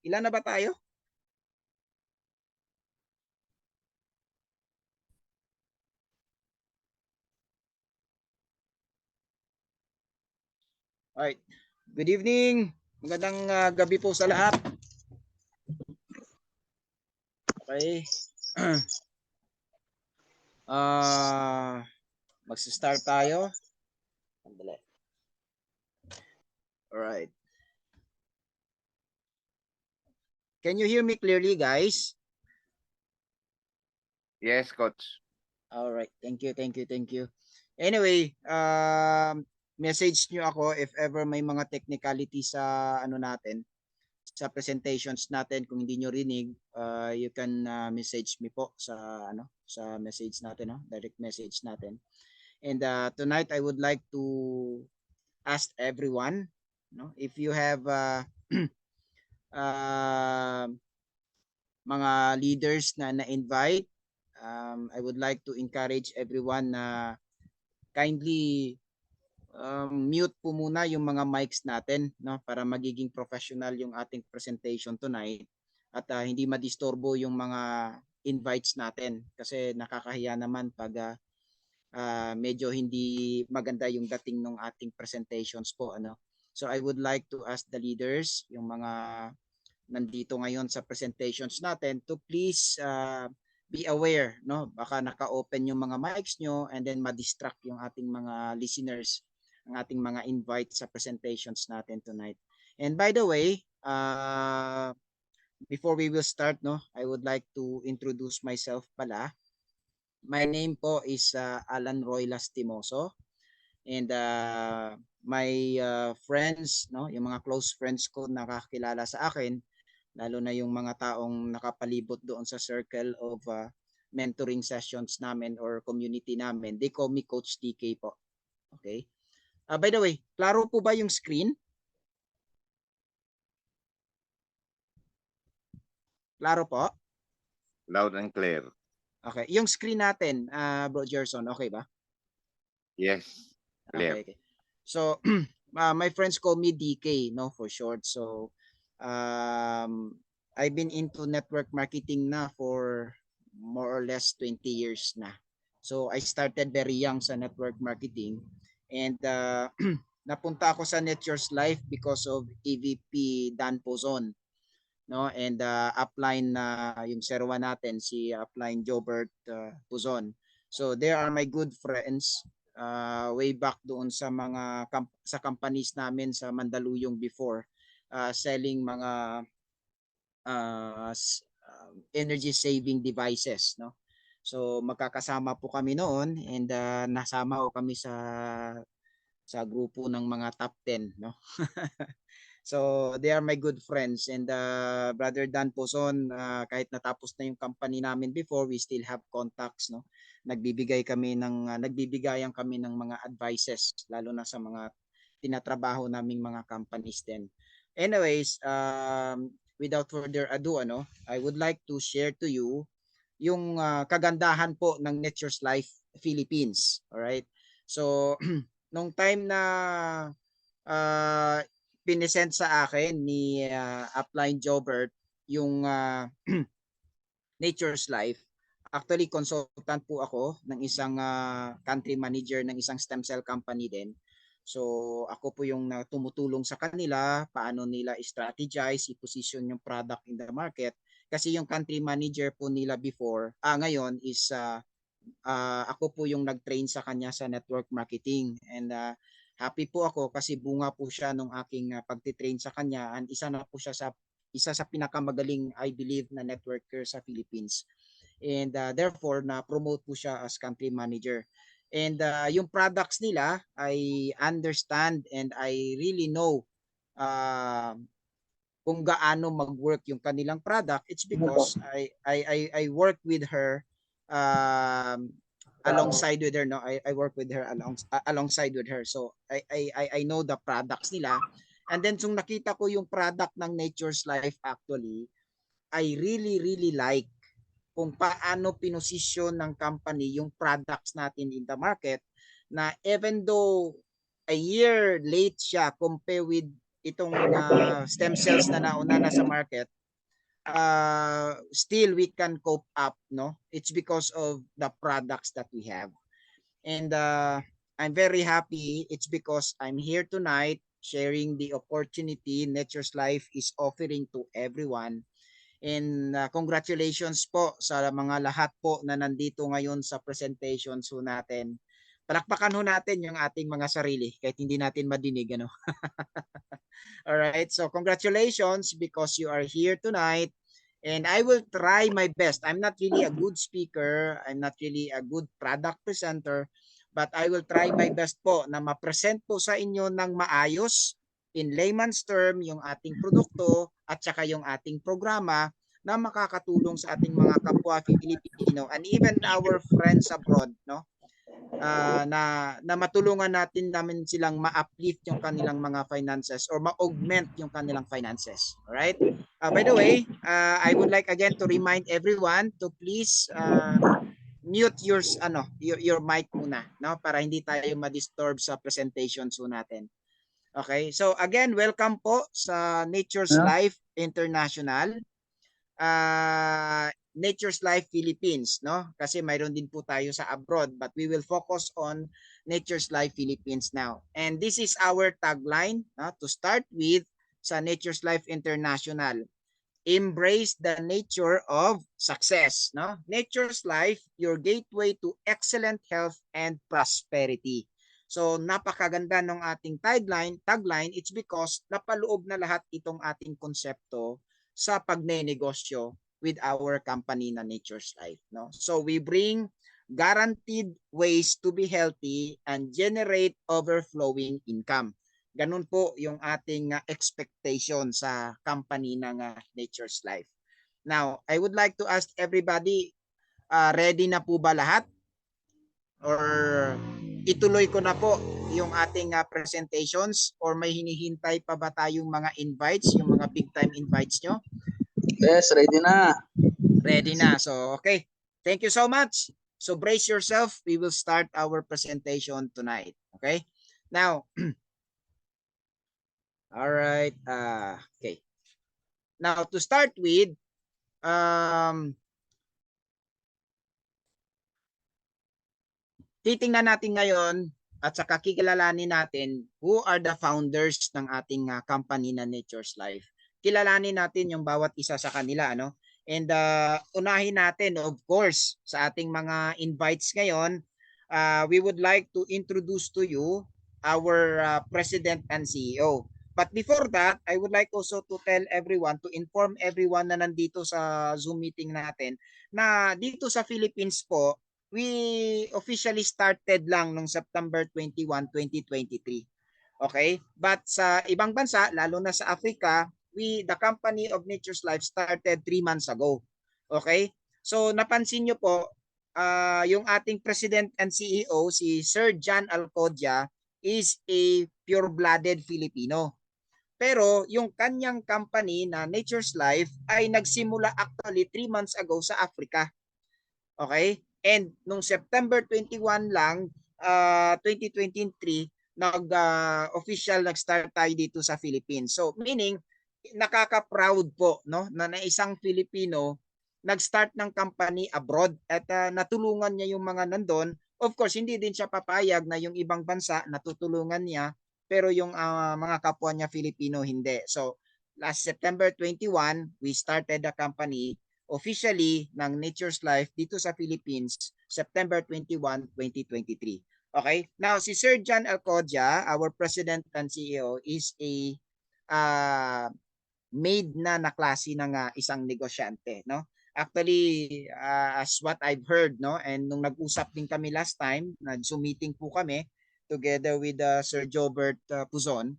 Ilan na ba tayo? Alright. Good evening. Magandang gabi po sa lahat. Okay. Magsa-start tayo. Sandali. Alright. Can you hear me clearly, guys? Yes, coach. Alright. Thank you. Anyway, message nyo ako if ever may mga technicality sa natin, sa presentations natin. Kung hindi nyo rinig, you can message me po sa sa message natin, direct message natin. And tonight I would like to ask everyone, if you have mga leaders na na-invite, I would like to encourage everyone na kindly mute po muna yung mga mics natin, para magiging professional yung ating presentation tonight at hindi madisturbo yung mga invites natin, kasi nakakahiya naman pag medyo hindi maganda yung dating ng ating presentations po, So I would like to ask the leaders, yung mga nandito ngayon sa presentations natin, to please be aware, baka naka-open yung mga mics nyo and then ma-distract yung ating mga listeners, ang ating mga invite sa presentations natin tonight. And by the way, before we will start, I would like to introduce myself pala. My name po is Alan Roy Lastimoso, and my friends, yung mga close friends ko nakakilala sa akin, lalo na yung mga taong nakapalibot doon sa circle of mentoring sessions namin or community namin, they call me Coach DK po. Okay? By the way, klaro po ba yung screen? Klaro po? Loud and clear. Okay. Yung screen natin, Bro Gerson, okay ba? Yes, clear. Okay. So, my friends call me DK, for short. So, I've been into network marketing na for more or less 20 years na. So, I started very young sa network marketing, and napunta ako sa Net Yours Life because of EVP Dan Pozon, and upline na yung serwa natin, si upline Jobert Puzon. So they are my good friends way back doon sa mga sa companies namin sa Mandaluyong before, selling mga energy saving devices, So magkakasama po kami noon, and nasama ko kami sa grupo ng mga top 10, So they are my good friends, and Brother Dan Pozon, kahit natapos na yung company namin before, we still have contacts, nagbibigayan kami ng mga advices, lalo na sa mga tinatrabaho naming mga companies din. Anyways, without further ado, I would like to share to you yung kagandahan po ng Net Yours Life Philippines. All right? So nung time na pinesend sa akin ni upline Jobert yung Nature's Life. Actually, consultant po ako ng isang country manager ng isang stem cell company din. So, ako po yung tumutulong sa kanila, paano nila strategize, i-position yung product in the market. Kasi yung country manager po nila before, ngayon is ako po yung nag-train sa kanya sa network marketing. And happy po ako kasi bunga po siya nung aking pagtitrain sa kanya, and isa sa pinakamagaling, I believe, na networker sa Philippines. And therefore na promote po siya as country manager. And yung products nila, I understand and I really know kung gaano mag-work yung kanilang product. It's because I work with her alongside with her, I work with her alongside with her. So I know the products nila. And then kung nakita ko yung product ng Nature's Life, actually I really like kung paano pinosisyon ng company yung products natin in the market, na even though a year late siya compare with itong stem cells na nauna na sa market, still we can cope up, no? It's because of the products that we have. And I'm very happy. It's because I'm here tonight sharing the opportunity Nature's Life is offering to everyone. And congratulations po sa mga lahat po na nandito ngayon sa presentation so natin. Palakpakan ho natin yung ating mga sarili kahit hindi natin madinig, ano. All right. So congratulations because you are here tonight. And I will try my best. I'm not really a good speaker. I'm not really a good product presenter. But I will try my best po na ma-present po sa inyo ng maayos in layman's term yung ating produkto at saka yung ating programa na makakatulong sa ating mga kapwa Filipino and even our friends abroad, no? Na matulungan namin silang ma-uplift yung kanilang mga finances or ma-augment yung kanilang finances. All right? By the way, I would like again to remind everyone to please mute your mic muna, no, para hindi tayo ma-disturb sa presentations po natin. Okay? So again, welcome po sa Nature's Life International. Nature's Life Philippines, no? Kasi mayroon din po tayo sa abroad, but we will focus on Nature's Life Philippines now. And this is our tagline, to start with sa Nature's Life International. Embrace the nature of success, no? Nature's Life, your gateway to excellent health and prosperity. So napakaganda ng ating tagline, it's because napaloob na lahat itong ating konsepto sa pagnenegosyo with our company na Nature's Life, no? So we bring guaranteed ways to be healthy and generate overflowing income. Ganun po yung ating expectation sa company ng Nature's Life. Now, I would like to ask everybody, ready na po ba lahat? Or ituloy ko na po yung ating presentations or may hinihintay pa ba tayong mga invites, yung mga big time invites nyo? Yes, ready na. Ready na. So, okay. Thank you so much. So brace yourself. We will start our presentation tonight. Okay? Now, all right. Okay. Now, to start with, titingnan natin ngayon at saka kikilalanin natin who are the founders ng ating company na Nature's Life. Kilalanin natin yung bawat isa sa kanila, ano? And unahin natin, of course, sa ating mga invites ngayon, we would like to introduce to you our President and CEO. But before that, I would like also to tell everyone, to inform everyone na nandito sa Zoom meeting natin, na dito sa Philippines po, we officially started lang noong September 21, 2023. Okay? But sa ibang bansa, lalo na sa Africa, the company of Nature's Life started 3 months ago. Okay? So napansin nyo po, yung ating President and CEO, si Sir John Alcodia, is a pure-blooded Filipino. Pero yung kanyang company na Nature's Life ay nagsimula actually 3 months ago sa Africa. Okay? And nung September 21 lang, 2023, nag-start tayo dito sa Philippines. So meaning, nakaka-proud po, no, na isang Filipino nag-start ng company abroad at natulungan niya yung mga nandun. Of course, hindi din siya papayag na yung ibang bansa natutulungan niya, pero yung mga kapwa niya Filipino hindi. So last September 21, we started the company officially ng Nature's Life dito sa Philippines, September 21, 2023. Okay? Now, si Sir John Alcodia, our President and CEO, is a made na klase ng isang negosyante, no? Actually, as what I've heard, no, and nung nag-usap din kami last time, nag-Zoom meeting po kami together with Sir Jobert Puzon,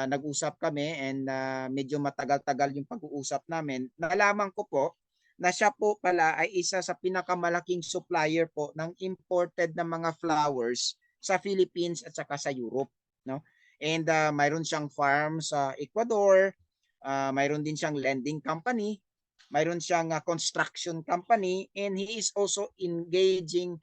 nag-usap kami and medyo matagal-tagal yung pag-uusap namin. Nalaman ko po na siya po pala ay isa sa pinakamalaking supplier po ng imported na mga flowers sa Philippines at saka sa Europe, no? And mayroon siyang farm sa Ecuador, mayroon din siyang lending company, mayroon siyang construction company, and he is also engaging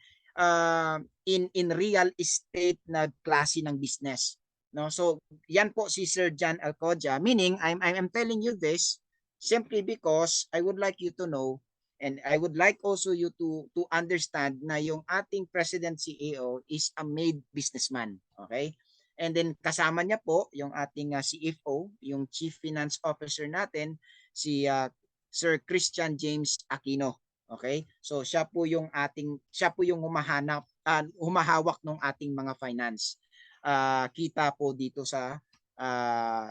in real estate na klase ng business, No? So yan po si Sir John Alcodia, meaning I'm telling you this simply because I would like you to know, and I would like also you to understand na yung ating President CEO is a made businessman. Okay? And then kasama niya po yung ating CFO, yung Chief Finance Officer natin, si Sir Christian James Aquino. Okay? So siya po yung humahawak ng ating mga finance. Kita po dito sa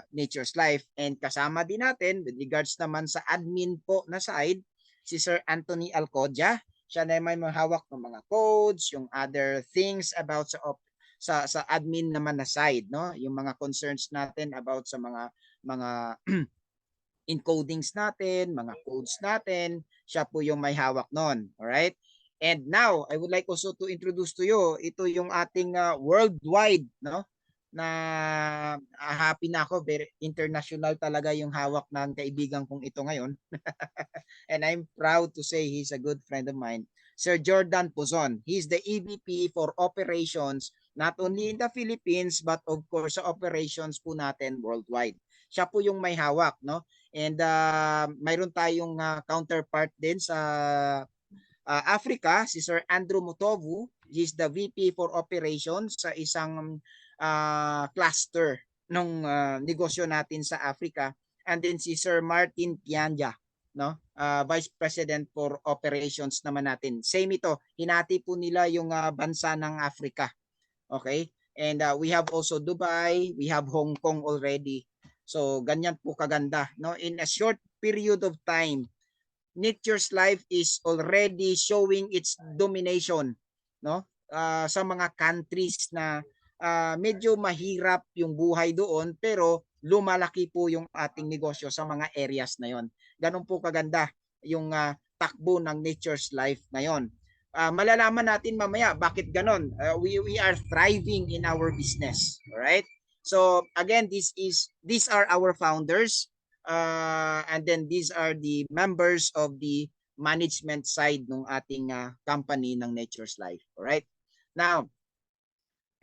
Nature's Life, and kasama din natin with regards naman sa admin po na side si Sir Anthony Alcodia. Siya na may mahawak ng mga codes, yung other things about sa admin naman na side, no? Yung mga concerns natin about sa mga encodings natin, mga codes natin, siya po yung may hawak noon. All right? And now, I would like also to introduce to you, ito yung ating worldwide, no? Na happy na ako, very international talaga yung hawak ng kaibigan kong ito ngayon. And I'm proud to say he's a good friend of mine. Sir Jordan Puzon. He's the EVP for operations not only in the Philippines but of course sa operations po natin worldwide. Siya po yung may hawak, no? And mayroon tayong counterpart din sa Africa, si Sir Andrew Mutovu. He's the VP for operations sa isang cluster ng negosyo natin sa Africa. And then si Sir Martin Pianja, no? Vice President for Operations naman natin. Same ito, hinati po nila yung bansa ng Africa. Okay? And we have also Dubai, we have Hong Kong already. So ganyan po kaganda, no? In a short period of time, Nature's Life is already showing its domination, no? Sa mga countries na medyo mahirap yung buhay doon, pero lumalaki po yung ating negosyo sa mga areas na yon. Ganun po kaganda yung takbo ng Nature's Life ngayon. Malalaman natin mamaya bakit ganon. We are thriving in our business, all right? So again, these are our founders, and then these are the members of the management side ng ating company ng Nature's Life. All right? Now,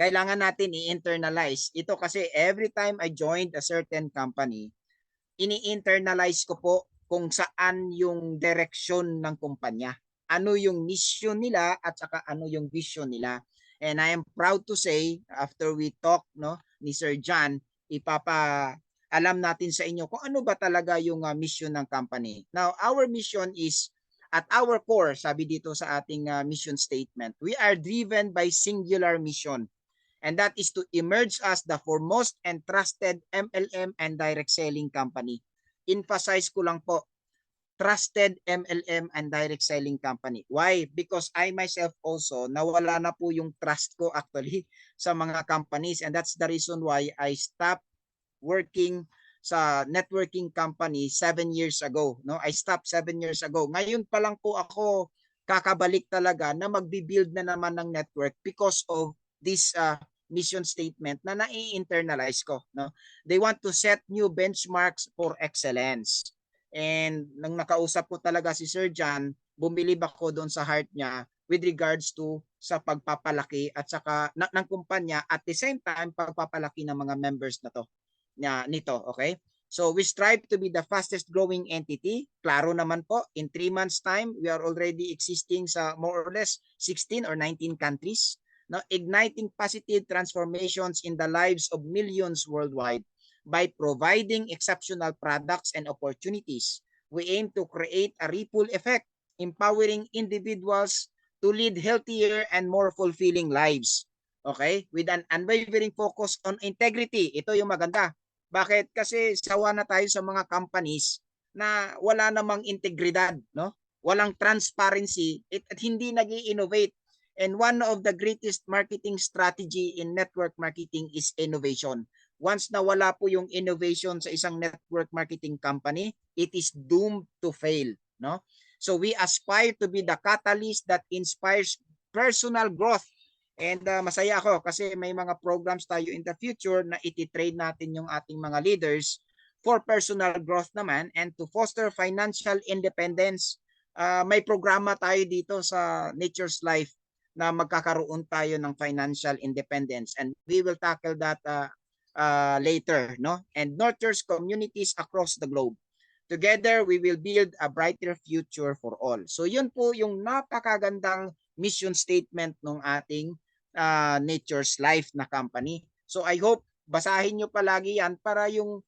kailangan natin i-internalize. Ito kasi every time I joined a certain company, ini-internalize ko po kung saan yung direksyon ng kumpanya. Ano yung mission nila at saka ano yung vision nila. And I am proud to say, after we talk, no, ni Sir John, alam natin sa inyo kung ano ba talaga yung mission ng company. Now, our mission is, at our core, sabi dito sa ating mission statement, we are driven by singular mission. And that is to emerge as the foremost and trusted MLM and direct selling company. Emphasize ko lang po, trusted MLM and direct selling company. Why? Because I myself also, nawala na po yung trust ko actually sa mga companies, and that's the reason why I stopped working sa networking company 7 years ago. No? I stopped 7 years ago. Ngayon pa lang po ako kakabalik talaga na magbi-build na naman ng network because of this mission statement na nai-internalize ko. No? They want to set new benchmarks for excellence. And nang nakausap ko talaga si Sir John, bumilib ako doon sa heart niya with regards to sa pagpapalaki at saka ng kumpanya, at the same time pagpapalaki ng mga members na to nito, okay? So we strive to be the fastest growing entity. Klaro naman po, in 3 months time we are already existing sa more or less 16 or 19 countries, no? Igniting positive transformations in the lives of millions worldwide. By providing exceptional products and opportunities, we aim to create a ripple effect, empowering individuals to lead healthier and more fulfilling lives. Okay? With an unwavering focus on integrity. Ito yung maganda. Bakit? Kasi sawa na tayo sa mga companies na wala namang integridad, no? Walang transparency at hindi nag-i-innovate. And one of the greatest marketing strategy in network marketing is innovation. Once na wala po yung innovation sa isang network marketing company, it is doomed to fail, no? So we aspire to be the catalyst that inspires personal growth. And masaya ako kasi may mga programs tayo in the future na iti-train natin yung ating mga leaders for personal growth naman and to foster financial independence. May programa tayo dito sa Nature's Life na magkakaroon tayo ng financial independence, and we will tackle that later, no? And nurtures communities across the globe. Together, we will build a brighter future for all. So yun po yung napakagandang mission statement ng ating Nature's Life na company. So I hope basahin nyo palagi yan para yung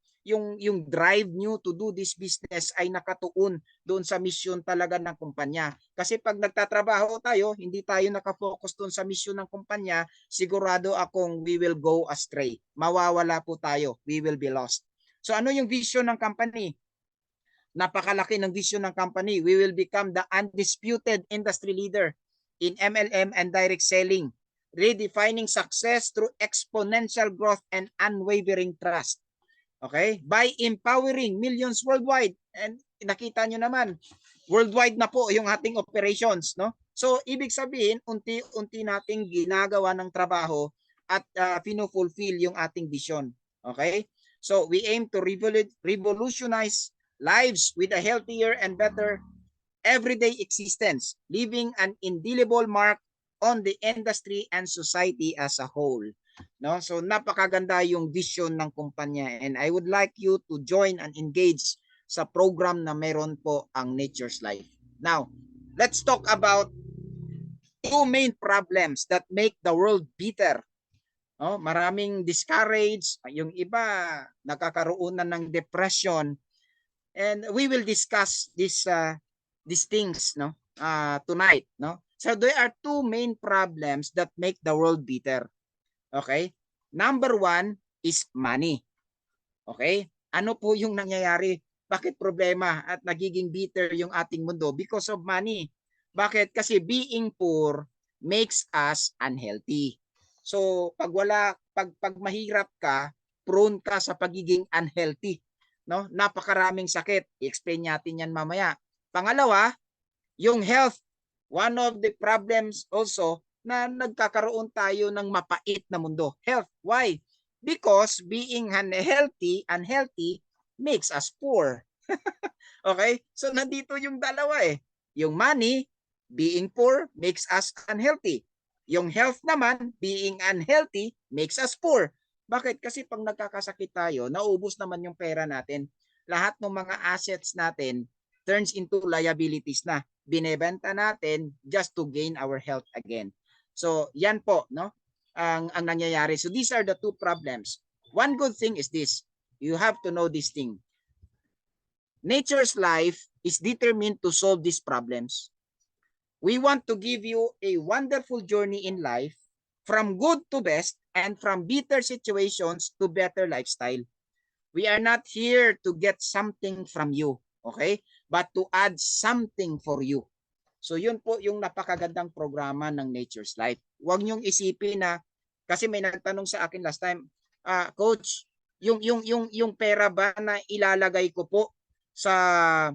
drive nyo to do this business ay nakatuon doon sa mission talaga ng kumpanya. Kasi pag nagtatrabaho tayo, hindi tayo nakafocus doon sa mission ng kumpanya, sigurado akong we will go astray. Mawawala po tayo. We will be lost. So ano yung vision ng company? Napakalaki ng vision ng company. We will become the undisputed industry leader in MLM and direct selling, redefining success through exponential growth and unwavering trust. Okay? By empowering millions worldwide. And nakita nyo naman, worldwide na po yung ating operations, no? So, ibig sabihin, unti-unti nating ginagawa ng trabaho at pinufulfill yung ating vision. Okay? So, we aim to revolutionize lives with a healthier and better everyday existence, leaving an indelible mark on the industry and society as a whole. No? So napakaganda yung vision ng kumpanya, and I would like you to join and engage sa program na meron po ang Nature's Life. Now, let's talk about two main problems that make the world bitter. No? Maraming discouraged, yung iba nakakaroon na ng depression. And we will discuss these things, no, tonight, no. So there are two main problems that make the world bitter. Okay? Number one is money. Okay? Ano po yung nangyayari? Bakit problema at nagiging bitter yung ating mundo? Because of money. Bakit? Kasi being poor makes us unhealthy. So pag mahirap ka, prone ka sa pagiging unhealthy. No? Napakaraming sakit. I-explain natin yan mamaya. Pangalawa, yung health. One of the problems also na nagkakaroon tayo ng mapait na mundo. Health. Why? Because being unhealthy makes us poor. Okay? So nandito yung dalawa eh. Yung money, being poor, makes us unhealthy. Yung health naman, being unhealthy, makes us poor. Bakit? Kasi pag nagkakasakit tayo, naubos naman yung pera natin. Lahat ng mga assets natin turns into liabilities na. Binebenta natin just to gain our health again. So, yan po, no? Ang nangyayari. So, these are the two problems. One good thing is this. You have to know this thing. Nature's Life is determined to solve these problems. We want to give you a wonderful journey in life, from good to best, and from bitter situations to better lifestyle. We are not here to get something from you, okay? But to add something for you. So yun po yung napakagandang programa ng Nature's Life. Huwag niyong isipin na, kasi may nagtanong sa akin last time, Coach, yung pera ba na ilalagay ko po sa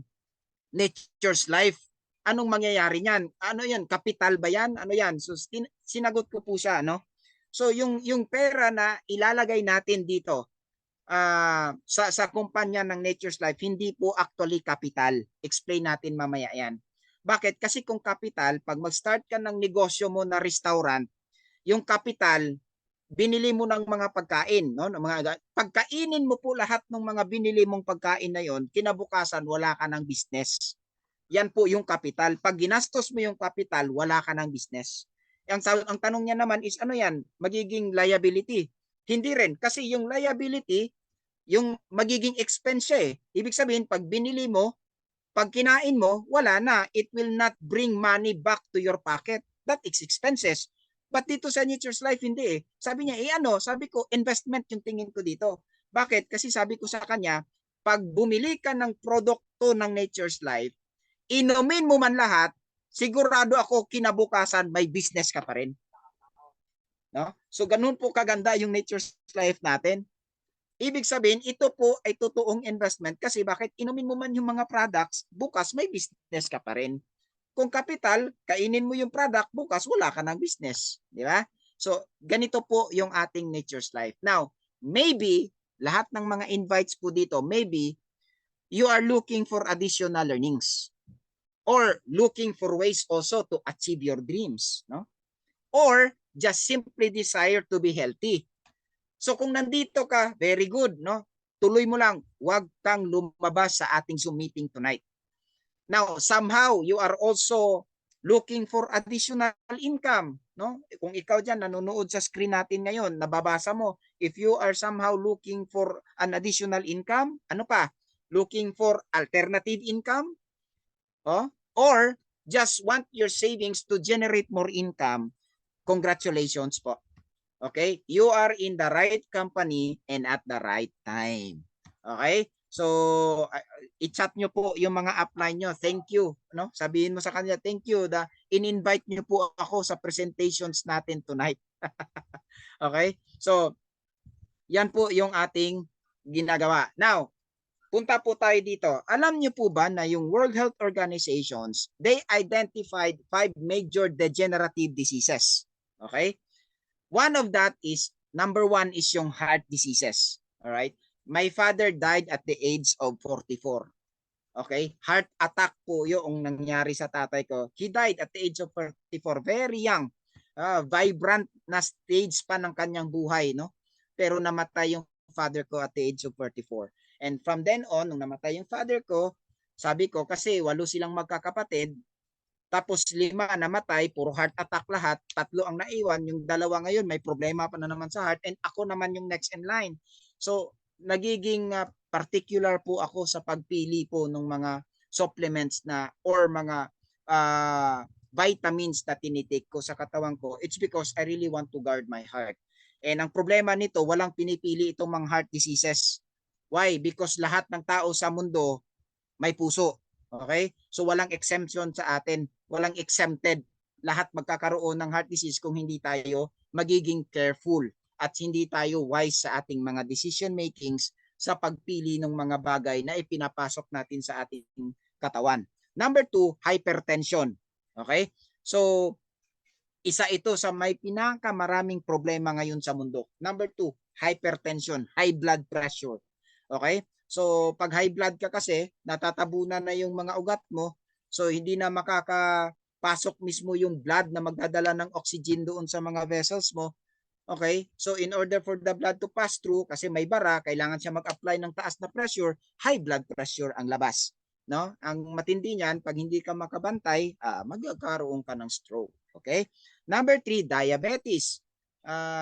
Nature's Life, anong mangyayari niyan? Ano yan? Kapital ba yan? Ano yan? So sinagot ko po siya, no? So yung pera na ilalagay natin dito sa kumpanya ng Nature's Life, hindi po actually capital. Explain natin mamaya yan. Bakit? Kasi kung capital, pag mag-start ka ng negosyo mo na restaurant, yung capital, binili mo ng mga pagkain, no? Pagkainin mo po lahat ng mga binili mong pagkain na yon, kinabukasan wala ka ng business. Yan po yung capital. Pag ginastos mo yung capital, wala ka ng business. Ang tanong niya naman is ano yan? Magiging liability. Hindi rin. Kasi yung liability, yung magiging expense eh. Ibig sabihin, pag binili mo, pag kinain mo, wala na. It will not bring money back to your pocket. That is expenses. But dito sa Nature's Life, hindi eh. Sabi niya, sabi ko, investment yung tingin ko dito. Bakit? Kasi sabi ko sa kanya, pag bumili ka ng produkto ng Nature's Life, inumin mo man lahat, sigurado ako kinabukasan may business ka pa rin. No? So ganun po kaganda yung Nature's Life natin. Ibig sabihin, ito po ay totoong investment kasi bakit? Inumin mo man yung mga products, bukas may business ka pa rin. Kung capital, kainin mo yung product, bukas wala ka ng business. Di ba? So ganito po yung ating Nature's Life. Now, maybe, lahat ng mga invites po dito, maybe, you are looking for additional learnings. Or looking for ways also to achieve your dreams, no? Or just simply desire to be healthy. So kung nandito ka, very good, no? Tuloy mo lang, huwag kang lumabas sa ating Zoom meeting tonight. Now, somehow you are also looking for additional income, no? Kung ikaw diyan nanonood sa screen natin ngayon, nababasa mo, if you are somehow looking for an additional income, ano pa? Looking for alternative income, or just want your savings to generate more income, congratulations po. Okay? You are in the right company and at the right time. Okay? So, i-chat nyo po yung mga upline nyo. Thank you. No? Sabihin mo sa kanila, thank you. In-invite nyo po ako sa presentations natin tonight. Okay? So, yan po yung ating ginagawa. Now, punta po tayo dito. Alam niyo po ba na yung World Health Organizations, they identified 5 major degenerative diseases. Okay? One of that is, number 1 is yung heart diseases. All right? My father died at the age of 44. Okay? Heart attack po yung nangyari sa tatay ko. He died at the age of 44. Very young. Vibrant na stage pa ng kanyang buhay, no? Pero namatay yung father ko at the age of 44. And from then on, nung namatay yung father ko, sabi ko, kasi 8 silang magkakapatid, tapos 5 namatay, puro heart attack lahat, 3 ang naiwan, yung 2 ngayon may problema pa na naman sa heart, and ako naman yung next in line. So, nagiging particular po ako sa pagpili po ng mga supplements na or mga vitamins na tinitake ko sa katawan ko. It's because I really want to guard my heart. And ang problema nito, walang pinipili itong mga heart diseases. Why? Because lahat ng tao sa mundo may puso. Okay? So walang exemption sa atin, walang exempted. Lahat magkakaroon ng heart disease kung hindi tayo magiging careful at hindi tayo wise sa ating mga decision makings sa pagpili ng mga bagay na ipinapasok natin sa ating katawan. Number 2, hypertension. Okay? So isa ito sa may pinakamaraming problema ngayon sa mundo. Number 2, hypertension, high blood pressure. Okay? So pag high blood ka kasi, natatabunan na yung mga ugat mo. So hindi na makakapasok mismo yung blood na magdadala ng oxygen doon sa mga vessels mo. Okay? So in order for the blood to pass through, kasi may bara, kailangan siya mag-apply ng taas na pressure, high blood pressure ang labas. No? Ang matindi niyan, pag hindi ka makabantay, magkakaroon ka ng stroke. Okay? Number 3, diabetes.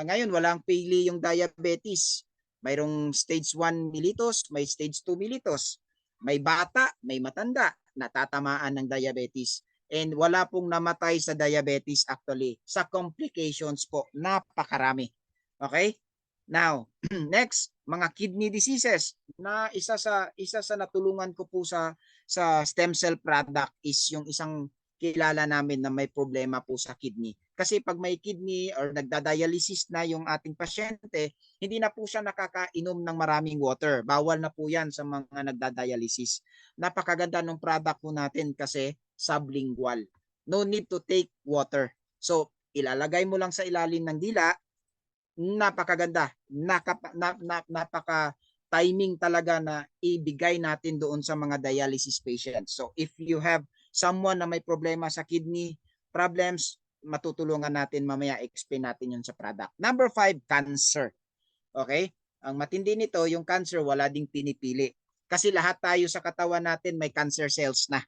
Ngayon, walang pili yung diabetes. Mayroong stage 1 mellitus, may stage 2 mellitus. May bata, may matanda, natatamaan ng diabetes. And wala pong namatay sa diabetes actually. Sa complications po, napakarami. Okay? Now, next, mga kidney diseases. Na isa sa natulungan ko po sa stem cell product is yung isang kilala namin na may problema po sa kidney. Kasi pag may kidney or nagdadialysis na yung ating pasyente, hindi na po siya nakakainom ng maraming water. Bawal na po yan sa mga nagdadialysis. Napakaganda ng product po natin kasi sublingual. No need to take water. So, ilalagay mo lang sa ilalim ng dila, napakaganda. Napaka timing talaga na ibigay natin doon sa mga dialysis patients. So, if you have someone na may problema sa kidney problems, matutulungan natin mamaya, explain natin yun sa product. Number 5, cancer. Okay? Ang matindi nito, yung cancer, wala ding pinipili. Kasi lahat tayo sa katawan natin may cancer cells na.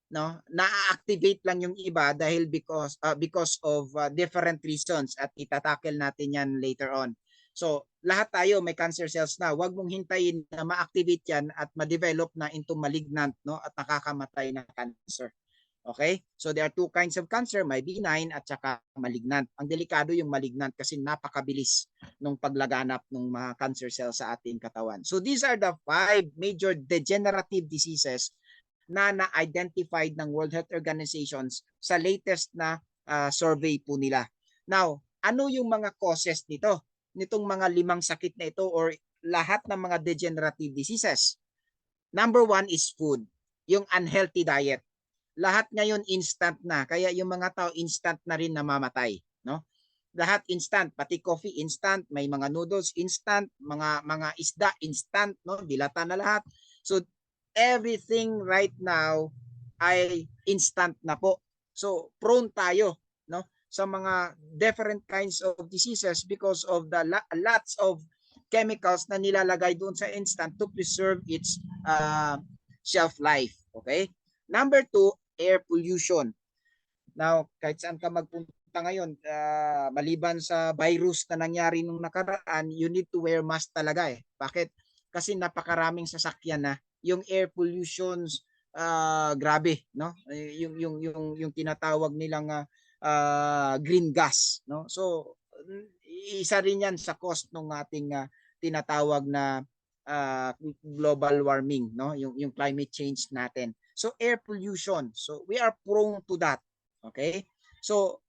No? Na-activate lang yung iba dahil because of different reasons at itatackle natin yan later on. So, lahat tayo may cancer cells na. Huwag mong hintayin na ma-activate yan at ma-develop na into malignant, no, at nakakamatay na cancer. Okay? So there are 2 kinds of cancer, may benign at saka malignant. Ang delikado yung malignant kasi napakabilis nung paglaganap ng mga cancer cells sa ating katawan. So these are the 5 major degenerative diseases na na-identified ng World Health Organizations sa latest na survey po nila. Now, ano yung mga causes nito? Nitong mga 5 sakit na ito or lahat ng mga degenerative diseases. Number 1 is food, yung unhealthy diet. Lahat ngayon instant na, kaya yung mga tao instant na rin namamatay, no? Lahat instant, pati coffee instant, may mga noodles instant, mga isda instant, no? Dilata na lahat. So everything right now ay instant na po. So prone tayo, no, sa mga different kinds of diseases because of the lots of chemicals na nilalagay doon sa instant to preserve its shelf life. Okay? Number 2, air pollution. Now, kahit saan ka magpunta ngayon, maliban sa virus na nangyari nung nakaraan, you need to wear mask talaga eh. Bakit? Kasi napakaraming sasakyan na yung air pollutions grabe, no? Yung tinatawag nilang green gas, no? So isa rin 'yan sa cost ng ating tinatawag na global warming, no? Yung climate change natin. So air pollution. So we are prone to that. Okay? So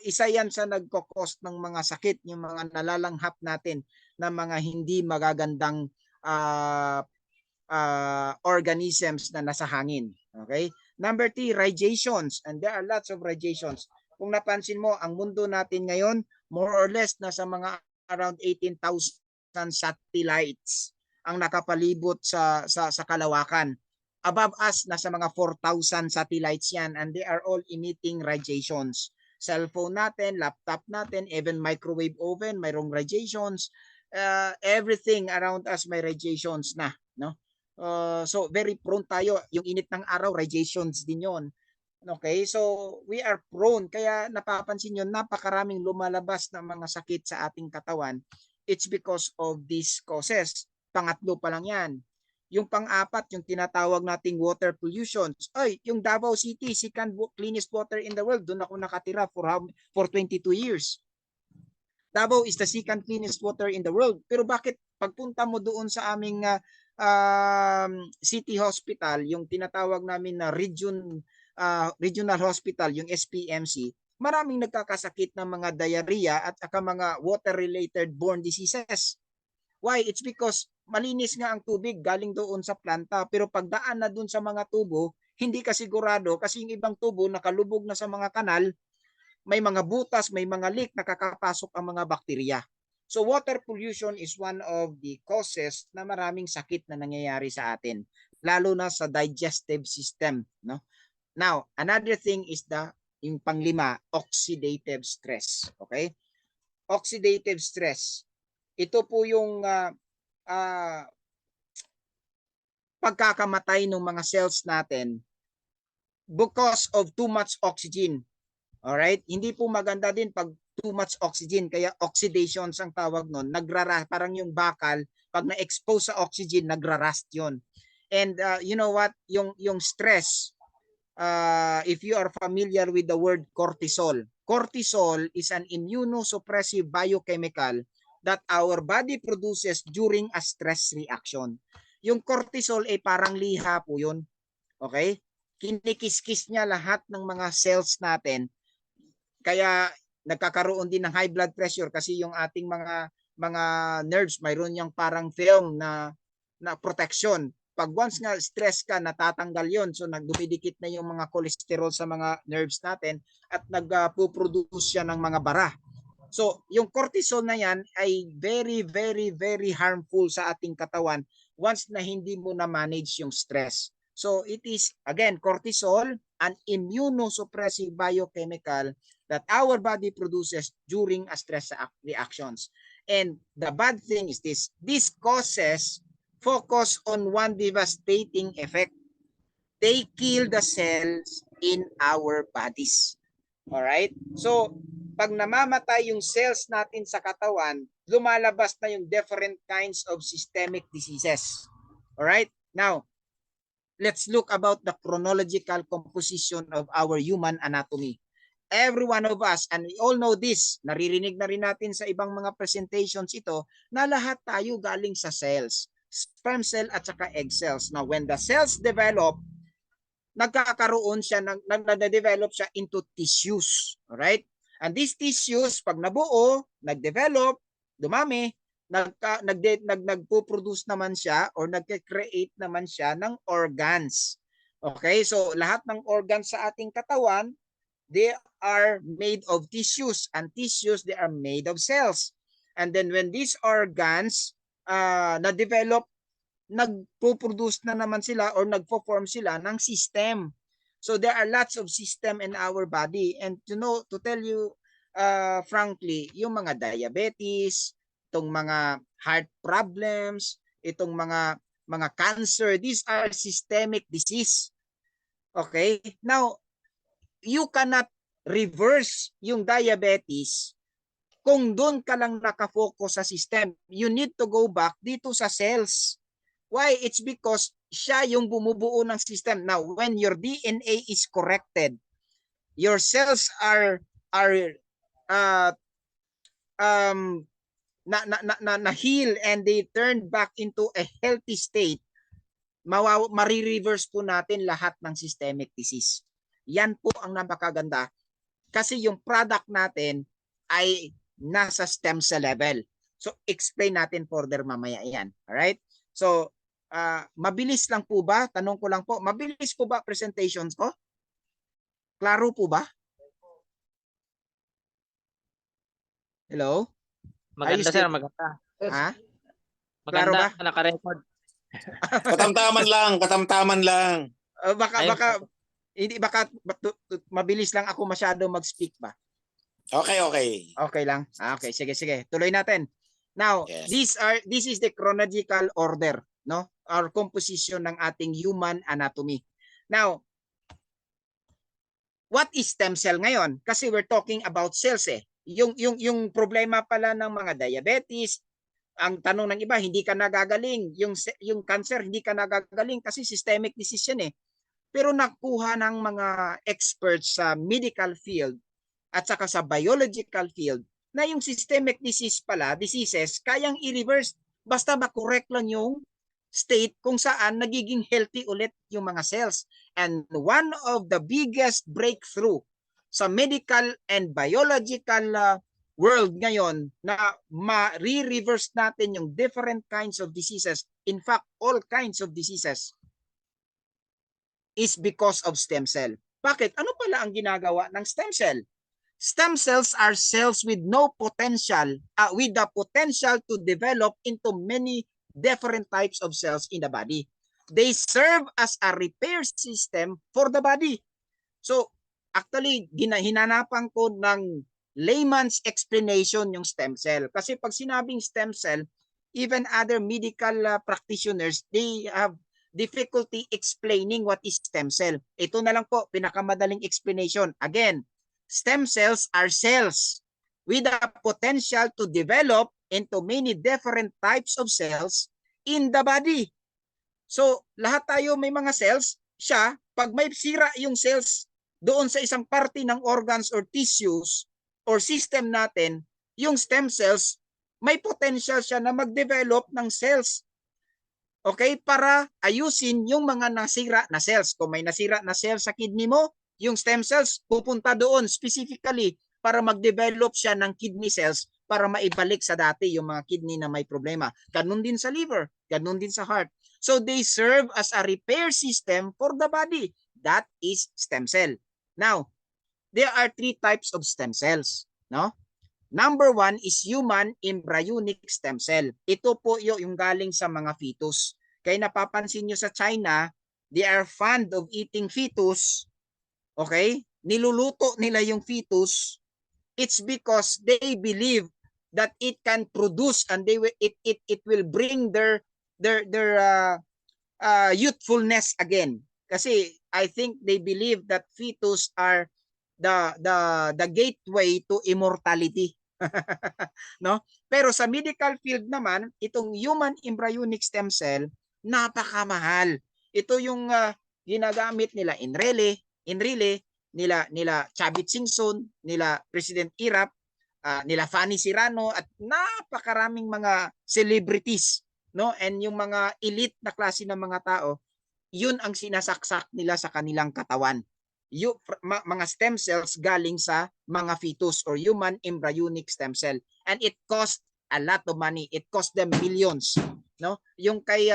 isa 'yan sa nagko-cause ng mga sakit, yung mga nalalanghap natin na mga hindi magagandang organisms na nasa hangin. Okay? Number 3, radiations. And there are lots of radiations. Kung napansin mo, ang mundo natin ngayon, more or less, nasa mga around 18,000 satellites ang nakapalibot sa kalawakan. Above us, nasa mga 4,000 satellites yan, and they are all emitting radiations. Cellphone natin, laptop natin, even microwave oven, mayroong radiations. Everything around us may radiations na, no? So very prone tayo. Yung init ng araw, radiations din yon. Okay, so we are prone. Kaya napapansin nyo, napakaraming lumalabas na mga sakit sa ating katawan. It's because of these causes. Pangatlo pa lang yan. Yung pang-apat, yung tinatawag nating water pollution. Ay, yung Davao City, second cleanest water in the world. Doon ako nakatira for 22 years. Davao is the second cleanest water in the world. Pero bakit pagpunta mo doon sa aming city hospital, yung tinatawag namin na regional hospital, yung SPMC, maraming nagkakasakit ng mga diarrhea at saka mga water-related borne diseases. Why? It's because malinis nga ang tubig galing doon sa planta, pero pagdaan na doon sa mga tubo, hindi ka sigurado kasi yung ibang tubo nakalubog na sa mga kanal, may mga butas, may mga leak, nakakapasok ang mga bakterya. So water pollution is one of the causes na maraming sakit na nangyayari sa atin, lalo na sa digestive system, no? Now, another thing is yung panglima, oxidative stress. Okay? Oxidative stress. Ito po yung pagkakamatay ng mga cells natin because of too much oxygen. Alright? Hindi po maganda din pag too much oxygen, kaya oxidations ang tawag nun. Parang yung bakal, pag na-expose sa oxygen, nagrarust yun. And you know what? Yung stress, if you are familiar with the word cortisol. Cortisol is an immunosuppressive biochemical that our body produces during a stress reaction. Yung cortisol ay parang liha po yun. Okay? Kinikis-kis niya lahat ng mga cells natin. Kaya nagkakaroon din ng high blood pressure kasi yung ating mga nerves, mayroon yung parang film na protection. Pag once nga stress ka, natatanggal yon. So nagdumidikit na yung mga cholesterol sa mga nerves natin at nagpo-produce siya ng mga bara. So yung cortisol na yan ay very, very, very harmful sa ating katawan once na hindi mo na manage yung stress. So it is, again, cortisol, an immunosuppressive biochemical that our body produces during a stress reactions. And the bad thing is this causes focus on one devastating effect. They kill the cells in our bodies. Alright? So, pag namamatay yung cells natin sa katawan, lumalabas na yung different kinds of systemic diseases. Alright? Now, let's look about the chronological composition of our human anatomy. Every one of us, and we all know this, naririnig na rin natin sa ibang mga presentations ito, na lahat tayo galing sa cells, sperm cell at saka egg cells. Now, when the cells develop, nagkakaroon siya, nagde-develop siya into tissues. Alright? And these tissues, pag nabuo, nag-develop, dumami, nagpo-produce naman siya or nagke-create naman siya ng organs. Okay? So, lahat ng organs sa ating katawan, they are made of tissues, and tissues, they are made of cells. And then when these organs na-develop, nagpo-produce na naman sila or nagpo-form sila ng system. So there are lots of system in our body. And to tell you frankly, yung mga diabetes, itong mga heart problems, itong mga cancer, these are systemic disease. Okay? Now, you cannot reverse yung diabetes kung doon ka lang nakafocus sa system. You need to go back dito sa cells. Why? It's because siya yung bumubuo ng system. Now, when your DNA is corrected, your cells are uh, na heal and they turn back into a healthy state, marireverse po natin lahat ng systemic disease. Yan po ang napakaganda kasi yung product natin ay nasa stem cell level. So explain natin further mamaya yan. Alright? So mabilis lang po ba? Tanong ko lang po, mabilis po ba presentations ko? Klaro po ba? Hello? Maganda sir, maganda. Ha? Klaro Maganda, ba? naka-record. Katamtaman lang. Baka hindi baka mabilis lang ako masyado mag-speak ba? Okay. Okay lang. Okay, sige. Tuloy natin. Now, Yes. this is the chronological order, no? Our composition ng ating human anatomy. Now, what is stem cell ngayon? Kasi we're talking about cells eh. Yung problema pala ng mga diabetes, ang tanong ng iba, hindi ka nagagaling. Yung cancer, hindi ka nagagaling kasi systemic disease yan eh. Pero nakuha ng mga experts sa medical field at saka sa biological field na yung systemic diseases kayang i-reverse basta ma-correct lang yung state kung saan nagiging healthy ulit yung mga cells. And one of the biggest breakthrough sa medical and biological world ngayon na ma-reverse natin yung different kinds of diseases, in fact, all kinds of diseases, is because of stem cell. Bakit? Ano pala ang ginagawa ng stem cell? Stem cells are cells with no potential, with the potential to develop into many different types of cells in the body. They serve as a repair system for the body. So, actually, hinanapan ko ng layman's explanation yung stem cell. Kasi pag sinabing stem cell, even other medical practitioners, they have difficulty explaining what is stem cell. Ito na lang po, pinakamadaling explanation. Again, stem cells are cells with the potential to develop into many different types of cells in the body. So, lahat tayo may mga cells, pag may sira yung cells doon sa isang parte ng organs or tissues or system natin, yung stem cells, may potential siya na mag-develop ng cells. Okay? Para ayusin yung mga nasira na cells. Kung may nasira na cells sa kidney mo, yung stem cells pupunta doon specifically para mag-develop siya ng kidney cells para maibalik sa dati yung mga kidney na may problema. Ganun din sa liver, ganun din sa heart. So they serve as a repair system for the body. That is stem cell. Now, there are 3 types of stem cells, no? Number 1 is human embryonic stem cell. Ito po yung galing sa mga fetus. Kaya napapansin nyo sa China, they are fond of eating fetus. Okay? Niluluto nila yung fetus. It's because they believe that it can produce and it will bring their youthfulness again. Kasi I think they believe that fetus are the gateway to immortality. No? Pero sa medical field naman, itong human embryonic stem cell, napakamahal. Ito yung ginagamit nila Enrile, nila Chavit Singson, nila President Irap, nila Fanny Serrano at napakaraming mga celebrities, no? And yung mga elite na klase ng mga tao, yun ang sinasaksak nila sa kanilang katawan. Mga stem cells galing sa mga fetus or human embryonic stem cell, and it cost a lot of money. It cost them millions, no? Yung kay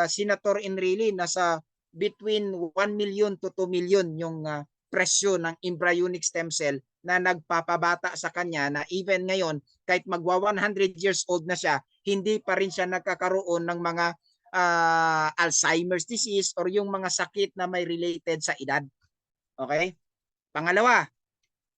Senator Enrile, nasa between 1 million to 2 million yung presyo ng embryonic stem cell na nagpapabata sa kanya na even ngayon kahit magwa 100 years old na siya, hindi pa rin siya nagkakaroon ng mga Alzheimer's disease or yung mga sakit na may related sa edad. Okay? Pangalawa,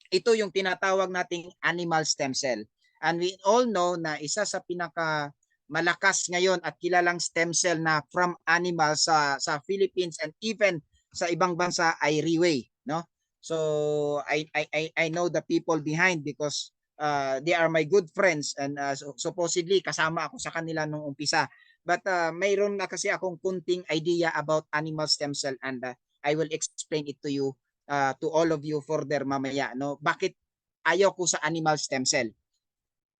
ito yung tinatawag nating animal stem cell. And we all know na isa sa pinaka malakas ngayon at kilalang stem cell na from animals sa Philippines and even sa ibang bansa ay Riway, no? So I know the people behind because they are my good friends and supposedly kasama ako sa kanila nung umpisa. But mayroon na kasi akong kunting idea about animal stem cell and I will explain it to you to all of you further mamaya, no? Bakit ayaw ko sa animal stem cell?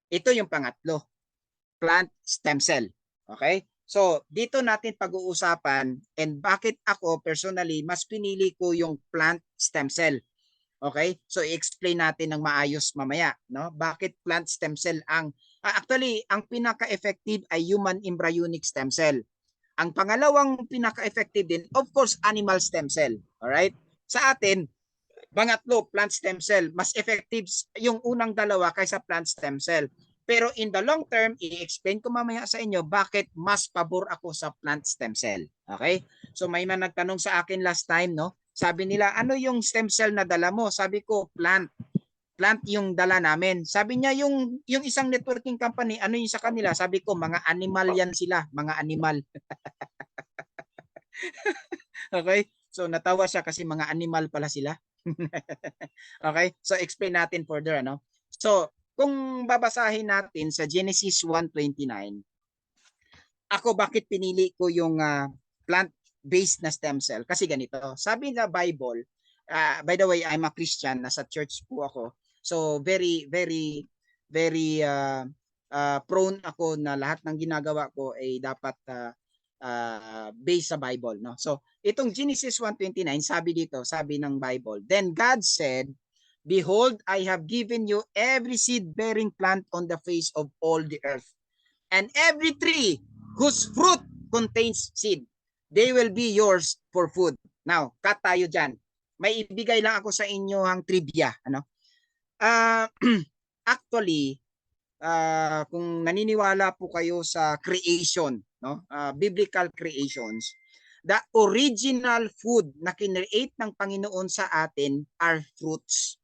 Ito yung pangatlo, plant stem cell. Okay? So, dito natin pag-uusapan and bakit ako personally mas pinili ko yung plant stem cell. Okay? So, i-explain natin ng maayos mamaya, no? Bakit plant stem cell ang actually ang pinaka-effective ay human embryonic stem cell. Ang pangalawang pinaka-effective din, of course, animal stem cell. All right? Sa atin, pangatlo, plant stem cell. Mas effective yung unang dalawa kaysa plant stem cell. Pero in the long term, i-explain ko mamaya sa inyo bakit mas pabor ako sa plant stem cell. Okay? So may man nagtanong sa akin last time, no? Sabi nila, ano yung stem cell na dala mo? Sabi ko, plant. Plant yung dala namin. Sabi niya, yung isang networking company, ano yung sa kanila? Sabi ko, mga animal yan sila. Mga animal. Okay? So natawa siya kasi mga animal pala sila. Okay? So explain natin further, ano? So, kung babasahin natin sa Genesis 1:29, ako bakit pinili ko yung plant-based na stem cell? Kasi ganito, sabi na Bible, by the way, I'm a Christian, nasa church po ako. So very prone ako na lahat ng ginagawa ko ay dapat based sa Bible, no? So, itong Genesis 1:29, sabi dito, sabi ng Bible, then God said, behold, I have given you every seed-bearing plant on the face of all the earth, and every tree whose fruit contains seed. They will be yours for food. Now, cut tayo dyan. May ibigay lang ako sa inyo ang trivia. Ano? Actually, kung naniniwala po kayo sa creation, no? Biblical creations, the original food na kinreate ng Panginoon sa atin are fruits.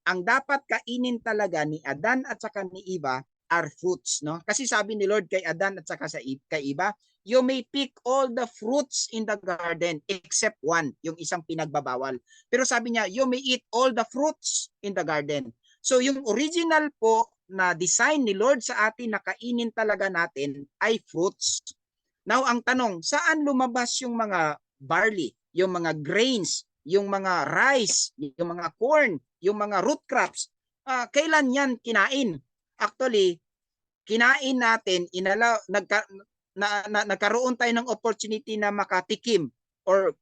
Ang dapat kainin talaga ni Adan at saka ni Eva are fruits, no? Kasi sabi ni Lord kay Adan at saka kay Eva, you may pick all the fruits in the garden except one, yung isang pinagbabawal. Pero sabi niya, you may eat all the fruits in the garden. So yung original po na design ni Lord sa atin na kainin talaga natin ay fruits. Now ang tanong, saan lumabas yung mga barley, yung mga grains, yung mga rice, yung mga corn, yung mga root crops? Kailan yan kinain? Actually, kinain natin, nagkaroon tayo ng opportunity na makatikim or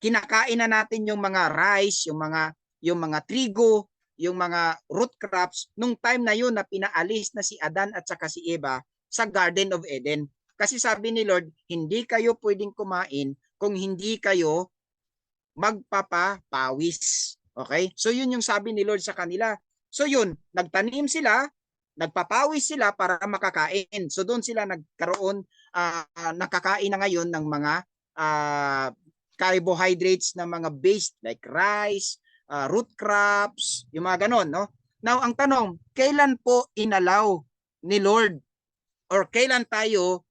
kinakain na natin yung mga rice, yung mga trigo, yung mga root crops nung time na yun na pinaalis na si Adan at saka si Eva sa Garden of Eden. Kasi sabi ni Lord, hindi kayo pwedeng kumain kung hindi kayo magpapapawis. Okay? So yun yung sabi ni Lord sa kanila. So yun, nagtanim sila, nagpapawis sila para makakain. So doon sila nagkaroon, nakakain na ngayon ng mga carbohydrates na mga based like rice, root crops, yung mga ganon, no? Now, ang tanong, kailan po inalaw ni Lord or kailan tayo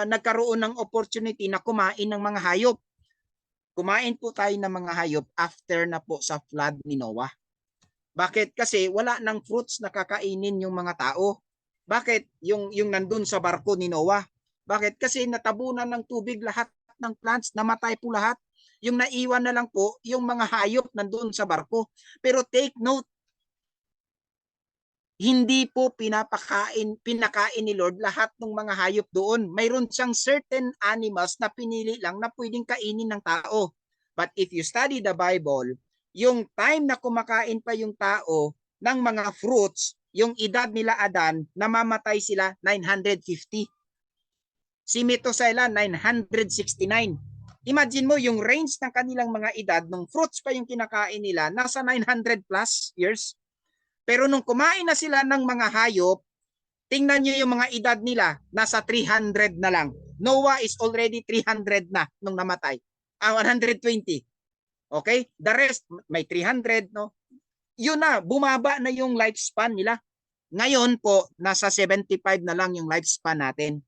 nagkaroon ng opportunity na kumain ng mga hayop? Kumain po tayo ng mga hayop after na po sa flood ni Noah. Bakit? Kasi wala nang fruits na kakainin yung mga tao. Bakit? Yung nandun sa barko ni Noah. Bakit? Kasi natabunan ng tubig lahat ng plants, namatay po lahat. Yung naiwan na lang po, yung mga hayop nandun sa barko. Pero take note, hindi po pinakain ni Lord lahat ng mga hayop doon. Mayroon siyang certain animals na pinili lang na pwedeng kainin ng tao. But if you study the Bible, yung time na kumakain pa yung tao ng mga fruits, yung edad nila Adan, namamatay sila 950. Si Methuselah 969. Imagine mo yung range ng kanilang mga edad, nung fruits pa yung kinakain nila, nasa 900 plus years. Pero nung kumain na sila ng mga hayop, tingnan nyo yung mga edad nila, nasa 300 na lang. Noah is already 300 na nung namatay. 120. Okay? The rest, may 300, no? yun na, bumaba na yung lifespan nila. Ngayon po, nasa 75 na lang yung lifespan natin.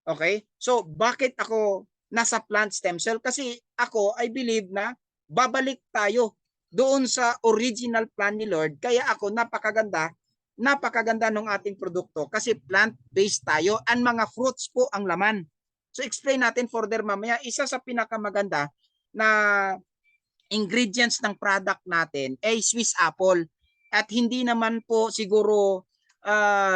Okay? So, bakit ako nasa plant stem cell? Kasi ako, I believe na babalik tayo doon sa original plan ni Lord. Kaya ako, napakaganda ng ating produkto kasi plant-based tayo and mga fruits po ang laman. So, explain natin further mamaya. Isa sa pinakamaganda na ingredients ng product natin ay Swiss apple. At hindi naman po siguro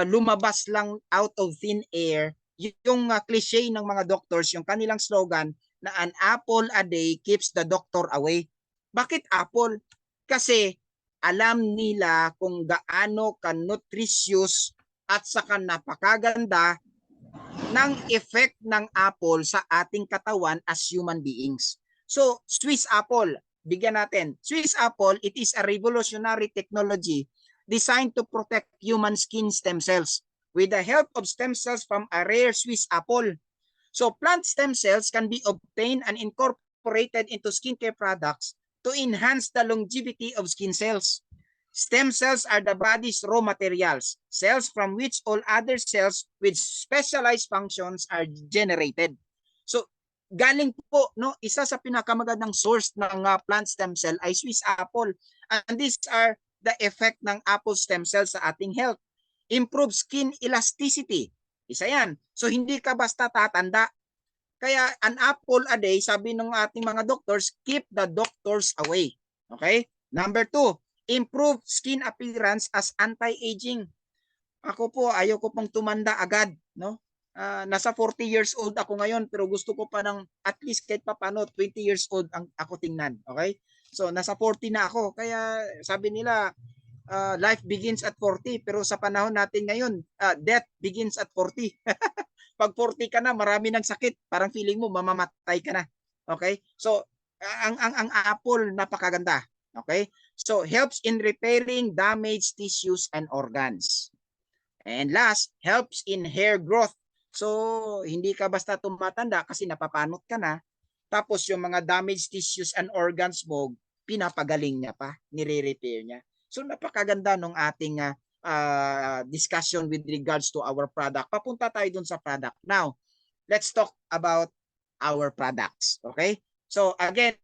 lumabas lang out of thin air yung cliche ng mga doctors, yung kanilang slogan na an apple a day keeps the doctor away. Bakit apple? Kasi alam nila kung gaano ka-nutritious at saka napakaganda ng effect ng apple sa ating katawan as human beings. So, Swiss apple, bigyan natin. Swiss apple, it is a revolutionary technology designed to protect human skin stem cells with the help of stem cells from a rare Swiss apple. So, plant stem cells can be obtained and incorporated into skincare products to enhance the longevity of skin cells. Stem cells are the body's raw materials, cells from which all other cells with specialized functions are generated. So, galing po, no, isa sa pinakamagandang source ng plant stem cell ay Swiss apple. And these are the effect ng apple stem cells sa ating health. Improve skin elasticity. Isa yan. So, hindi ka basta tatanda. Kaya an apple a day, sabi ng ating mga doctors, keep the doctors away. Okay? Number 2, improve skin appearance as anti-aging. Ako po, ayaw ko pong tumanda agad, no? Nasa 40 years old ako ngayon, pero gusto ko pa ng at least kahit pa paano 20 years old ang ako tingnan, okay? So nasa 40 na ako, kaya sabi nila life begins at 40, pero sa panahon natin ngayon, death begins at 40. Pag 40 ka na, marami ng sakit, parang feeling mo mamamatay ka na. Okay? So ang apple napakaganda. Okay? So helps in repairing damaged tissues and organs. And last, helps in hair growth. So hindi ka basta tumatanda kasi napapanot ka na. Tapos yung mga damaged tissues and organs mo, pinapagaling niya pa, nire-repair niya. So napakaganda ng ating discussion with regards to our product. Papunta tayo dun sa product. Now, let's talk about our products. Okay? So again,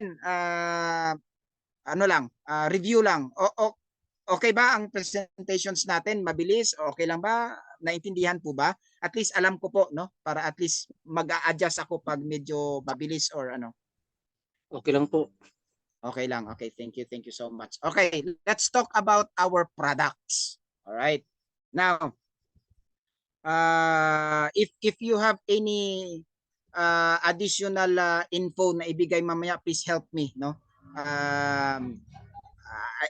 review lang. Okay ba ang presentations natin? Mabilis? Okay lang ba? Naintindihan po ba? At least alam ko po, no? Para at least mag-a-adjust ako pag medyo mabilis or ano. Okay lang po. Okay lang. Okay, thank you. Thank you so much. Okay, let's talk about our products. All right. Now, if you have any additional info na ibigay mamaya, please help me, no?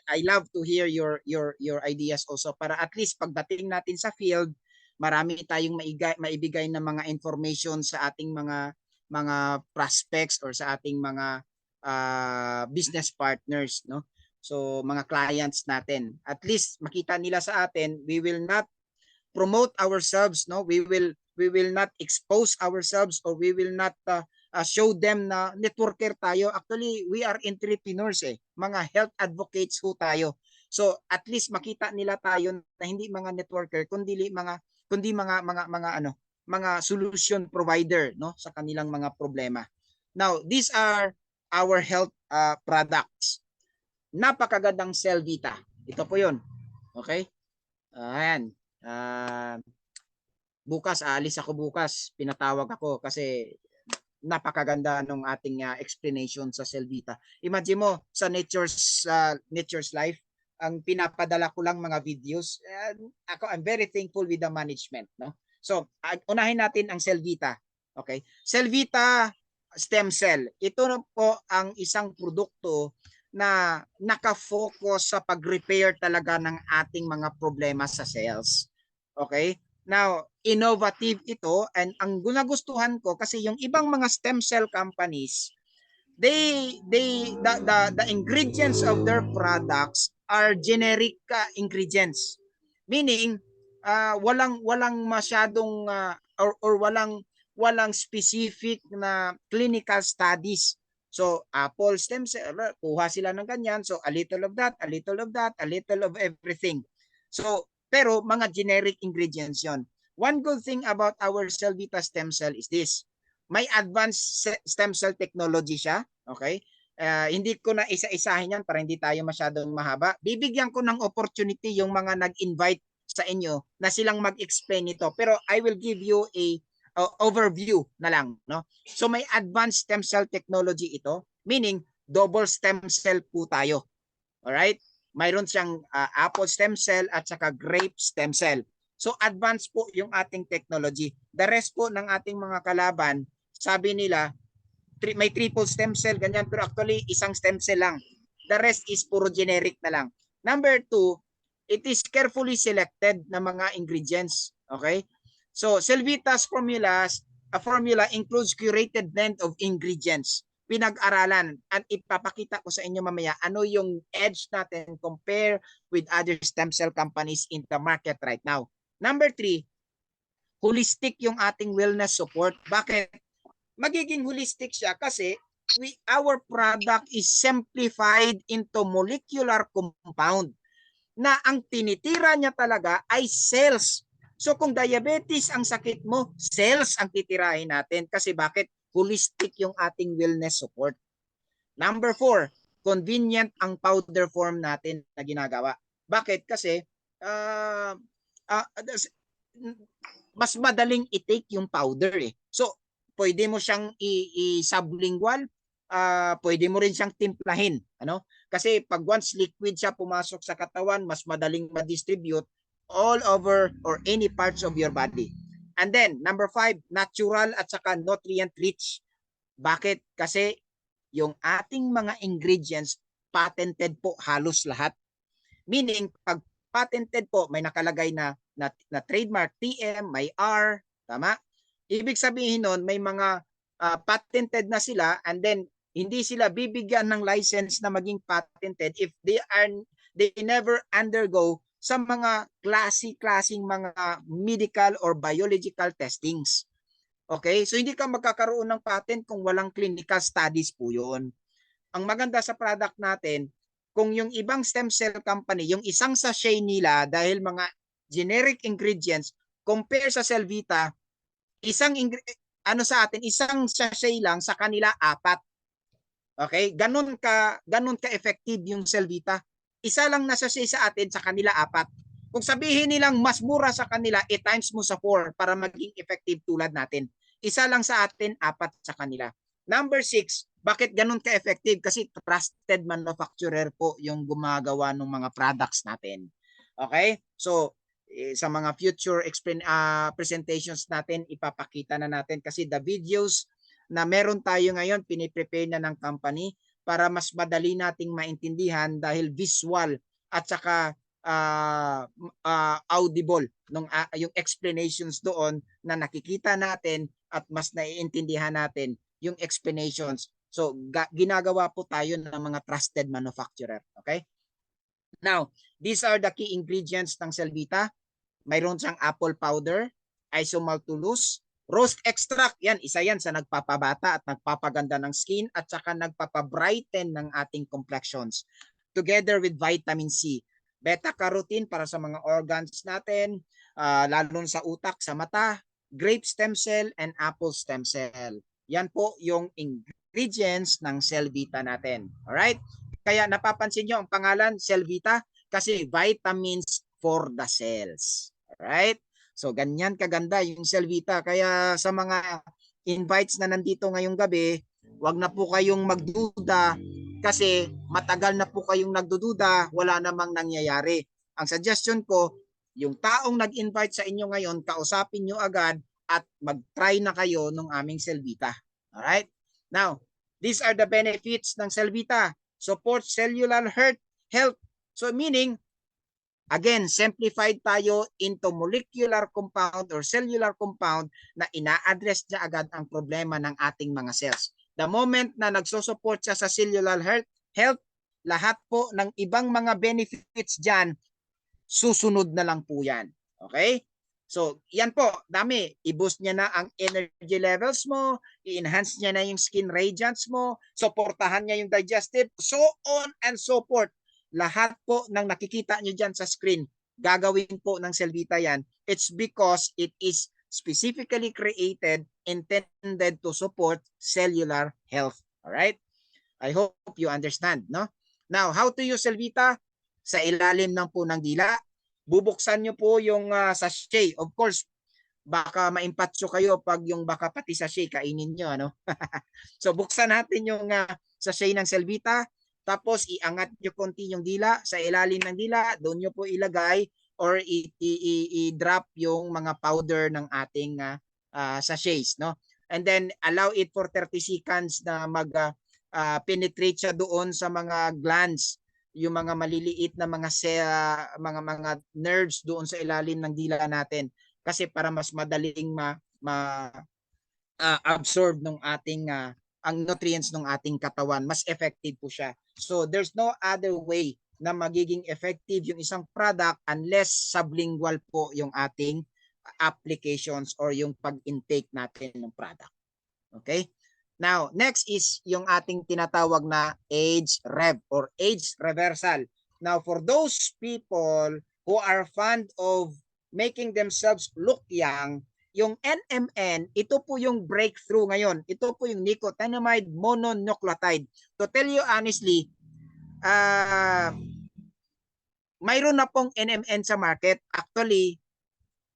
I love to hear your ideas also para at least pagdating natin sa field, marami tayong maibigay na mga information sa ating mga prospects or sa ating mga business partners, no? So mga clients natin. At least makita nila sa atin, we will not promote ourselves, no? We will not expose ourselves or we will not show them na networker tayo. Actually, we are entrepreneurs Mga health advocates ho tayo. So, at least makita nila tayo na hindi mga networker kundi mga solution provider, no, sa kanilang mga problema. Now, these are our health products. Napakagandang Cellvita. Ito po 'yon. Okay? Ayan. Bukas aalis ako bukas. Pinatawag ako kasi napakaganda ng ating explanation sa Cellvita. Imagine mo sa Nature's Life, ang pinapadala ko lang mga videos. I'm very thankful with the management, no? So, unahin natin ang Cellvita. Okay? Cellvita stem cell. Ito na po ang isang produkto na naka-focus sa pag-repair talaga ng ating mga problema sa cells. Okay? Now, innovative ito and ang gunagustuhan ko kasi yung ibang mga stem cell companies, the ingredients of their products are generic ingredients. Meaning, walang masyadong or walang specific na clinical studies So apple stem cell, kuha sila ng ganyan. So a little of that, a little of that, a little of everything. So pero mga generic ingredients yon. One good thing about our Cellvita stem cell is this. May advanced stem cell technology siya. Okay? Hindi ko na isa-isahin yan para hindi tayo masyadong mahaba. Bibigyan ko ng opportunity yung mga nag-invite sa inyo na silang mag-explain nito. Pero I will give you a overview na lang, no? So may advanced stem cell technology ito, meaning double stem cell po tayo. All right? Mayroon siyang apple stem cell at saka grape stem cell. So advanced po yung ating technology. The rest po ng ating mga kalaban, sabi nila may triple stem cell ganyan, pero actually isang stem cell lang. The rest is puro generic na lang. Number 2, it is carefully selected na mga ingredients. Okay? So, Cellvita's formula includes curated blend of ingredients. Pinag-aralan at ipapakita ko sa inyo mamaya ano yung edge natin compare with other stem cell companies in the market right now. Number 3, holistic yung ating wellness support. Bakit? Magiging holistic siya kasi our product is simplified into molecular compound na ang tinitira niya talaga ay cells. So kung diabetes ang sakit mo, cells ang titirahin natin. Kasi bakit? Holistic yung ating wellness support. Number 4, convenient ang powder form natin na ginagawa. Bakit? Kasi mas madaling i-take yung powder eh. So pwede mo siyang i-sublingual, pwede mo rin siyang timplahin. Ano? Kasi pag once liquid siya pumasok sa katawan, mas madaling ma-distribute all over or any parts of your body. And then, number 5, natural at saka nutrient rich. Bakit? Kasi yung ating mga ingredients, patented po halos lahat. Meaning, pag patented po, may nakalagay na trademark TM, may R, tama? Ibig sabihin nun, may mga patented na sila and then hindi sila bibigyan ng license na maging patented if they never undergo sa mga klaseng mga medical or biological testings. Okay? So hindi ka magkakaroon ng patent kung walang clinical studies po yun. Ang maganda sa product natin, kung yung ibang stem cell company, yung isang sachet nila dahil mga generic ingredients, compare sa Cellvita, isang sachet lang, sa kanila 4. Okay? Ganun ka effective yung Cellvita. Isa lang na sachet sa atin, sa kanila 4. Kung sabihin nilang mas mura sa kanila, i-times mo sa 4 para maging effective tulad natin. Isa lang sa atin, 4 sa kanila. Number 6, bakit ganun ka-effective? Kasi trusted manufacturer po yung gumagawa ng mga products natin. Okay? So, sa mga future presentations natin, ipapakita na natin kasi the videos na meron tayo ngayon, piniprepare na ng company para mas madali nating maintindihan dahil visual at saka audible yung explanations doon na nakikita natin at mas naiintindihan natin yung explanations. So ginagawa po tayo ng mga trusted manufacturer. Okay? Now, these are the key ingredients ng Cellvita. Mayroon siyang apple powder, isomaltulose, rose extract, yan, isa yan sa nagpapabata at nagpapaganda ng skin at saka nagpapabrighten ng ating complexions. Together with vitamin C. Beta-carotene para sa mga organs natin, lalo sa utak, sa mata, grape stem cell, and apple stem cell. Yan po yung ingredients ng Cellvita natin. Alright? Kaya napapansin nyo ang pangalan Cellvita kasi vitamins for the cells. Alright? So ganyan kaganda yung Cellvita. Kaya sa mga invites na nandito ngayong gabi, wag na po kayong magduda kasi matagal na po kayong nagdududa, wala namang nangyayari. Ang suggestion ko, yung taong nag-invite sa inyo ngayon, kausapin nyo agad at mag-try na kayo ng aming Cellvita. Alright? Now, these are the benefits ng Cellvita. Support cellular health. So meaning, again, simplified tayo into molecular compound or cellular compound na ina-address niya agad ang problema ng ating mga cells. The moment na nagsusupport siya sa cellular health, lahat po ng ibang mga benefits dyan, susunod na lang po yan. Okay? So, yan po, dami. I-boost niya na ang energy levels mo, i-enhance niya na yung skin radiance mo, suportahan niya yung digestive, so on and so forth. Lahat po ng nakikita niyo dyan sa screen, gagawin po ng Cellvita yan. It's because it is specifically created, intended to support cellular health. Alright? I hope you understand, no? Now, how to use Cellvita? Sa ilalim ng po ng dila, bubuksan nyo po yung sachet. Of course, baka maimpatso kayo pag yung baka pati sachet kainin nyo. Ano? So buksan natin yung sachet ng Cellvita. Tapos iangat nyo konti yung dila. Sa ilalim ng dila, doon nyo po ilagay or i-drop yung mga powder ng ating sachets. No? And then allow it for 30 seconds na mag-penetrate siya doon sa mga glands, yung mga maliliit na mga mga nerves doon sa ilalim ng dila natin, kasi para mas madaling absorb ng ating ang nutrients ng ating katawan, mas effective po siya. So there's no other way na magiging effective yung isang product unless sublingual po yung ating applications or yung pag-intake natin ng product. Okay? Now, next is yung ating tinatawag na age rev or age reversal. Now, for those people who are fond of making themselves look young, yung NMN, ito po yung breakthrough ngayon. Ito po yung nicotinamide mononucleotide. To tell you honestly, mayroon na pong NMN sa market. Actually,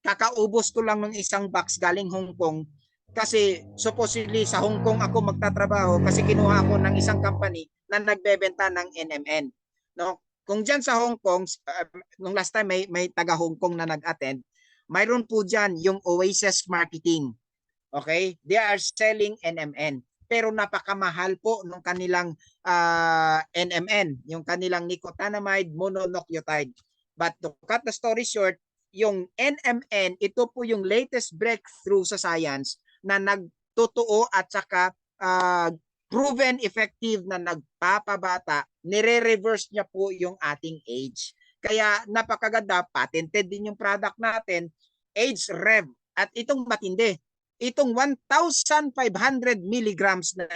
kakaubos ko lang ng isang box galing Hong Kong. Kasi supposedly sa Hong Kong ako magtatrabaho kasi kinuha ako ng isang company na nagbebenta ng NMN. No? Kung diyan sa Hong Kong, nung last time may taga Hong Kong na nag-attend, mayroon po diyan yung Oasis Marketing. Okay? They are selling NMN. Pero napakamahal po ng kanilang NMN, yung kanilang nicotinamide mononucleotide. But to cut the story short, yung NMN, ito po yung latest breakthrough sa science na nagtotoo at saka proven effective na nagpapabata, nire-reverse niya po yung ating age. Kaya napakaganda, patented din yung product natin, Age Rev. At itong matindi, itong 1,500 milligrams na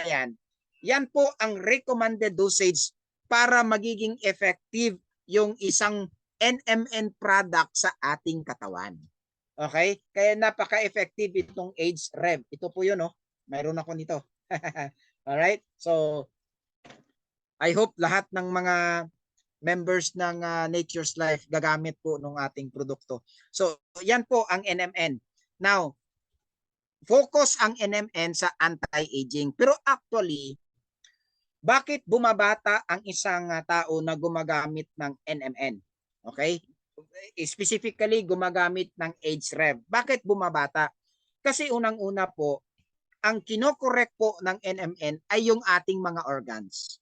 yan po ang recommended dosage para magiging effective yung isang NMN product sa ating katawan. Okay? Kaya napaka-effective itong Age Rev. Ito po yun, no? Mayroon ako nito. Alright? So, I hope lahat ng mga members ng Nature's Life gagamit po ng ating produkto. So, yan po ang NMN. Now, focus ang NMN sa anti-aging. Pero actually, bakit bumabata ang isang tao na gumagamit ng NMN? Okay? Specifically gumagamit ng Age Rev. Bakit bumabata? Kasi unang-una po, ang kinokorek po ng NMN ay yung ating mga organs.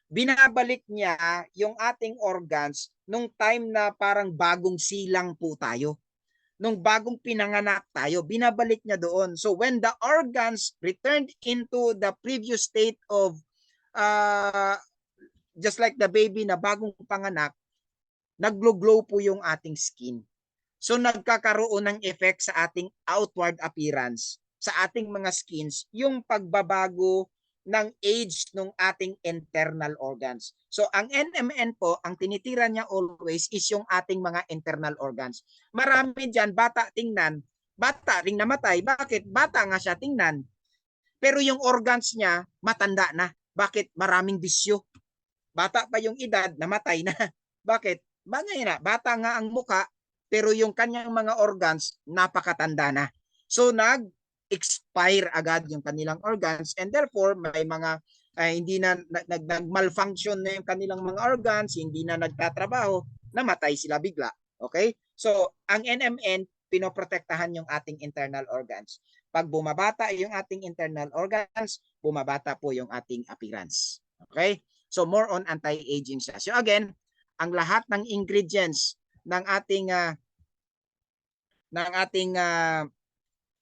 Binabalik niya yung ating organs nung time na parang bagong silang po tayo. Nung bagong pinanganak tayo, binabalik niya doon. So when the organs returned into the previous state of just like the baby na bagong panganak, naglo-glow po yung ating skin. So nagkakaroon ng effect sa ating outward appearance, sa ating mga skins, yung pagbabago ng age ng ating internal organs. So ang NMN po, ang tinitira niya always is yung ating mga internal organs. Marami dyan, bata tingnan, bata ring namatay. Bakit? Bata nga siya tingnan. Pero yung organs niya, matanda na. Bakit? Maraming bisyo. Bata pa yung edad, namatay na. Bakit? Bagay na, bata nga ang muka, pero yung kanyang mga organs, napakatanda na. So nag-expire agad yung kanilang organs and therefore may mga hindi na nag-malfunction na yung kanilang mga organs, hindi na nagtatrabaho, namatay sila bigla. Okay? So ang NMN, pinoprotektahan yung ating internal organs. Pag bumabata yung ating internal organs, bumabata po yung ating appearance. Okay? So more on anti-aging siya. So again, ang lahat ng ingredients ng ating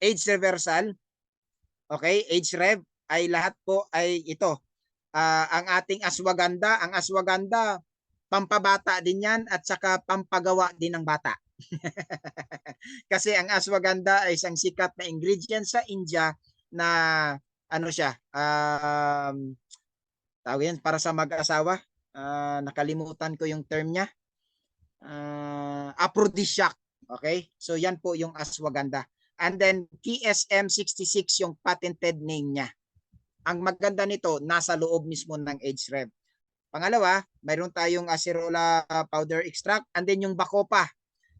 age reversal, okay, age rev, ay lahat po ay ito. Ang ating ashwagandha, ang ashwagandha pampabata din yan at saka pampagawa din ng bata. Kasi ang ashwagandha ay isang sikat na ingredient sa India na ano siya, tawag yan, para sa mag-asawa. Nakalimutan ko yung term niya. Aphrodisiac. Okay? So yan po yung ashwagandha. And then TSM 66 yung patented name niya. Ang maganda nito, nasa loob mismo ng HREV. Pangalawa, mayroon tayong acerola powder extract, and then yung bacopa.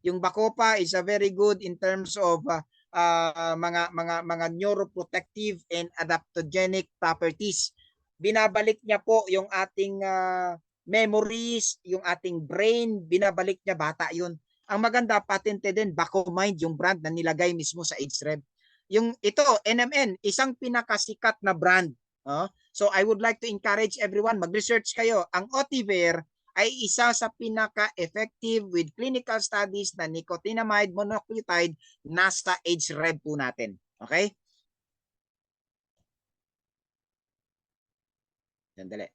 Yung bacopa is a very good in terms of mga neuroprotective and adaptogenic properties. Binabalik niya po yung ating memories, yung ating brain, binabalik niya, bata yun. Ang maganda, patented din, Bacomide, yung brand na nilagay mismo sa HREV. Yung ito, NMN, isang pinakasikat na brand. So I would like to encourage everyone, mag-research kayo. Ang Otivir ay isa sa pinaka-effective with clinical studies na nicotinamide mononucleotide nasa HREV po natin. Okay? Sandali.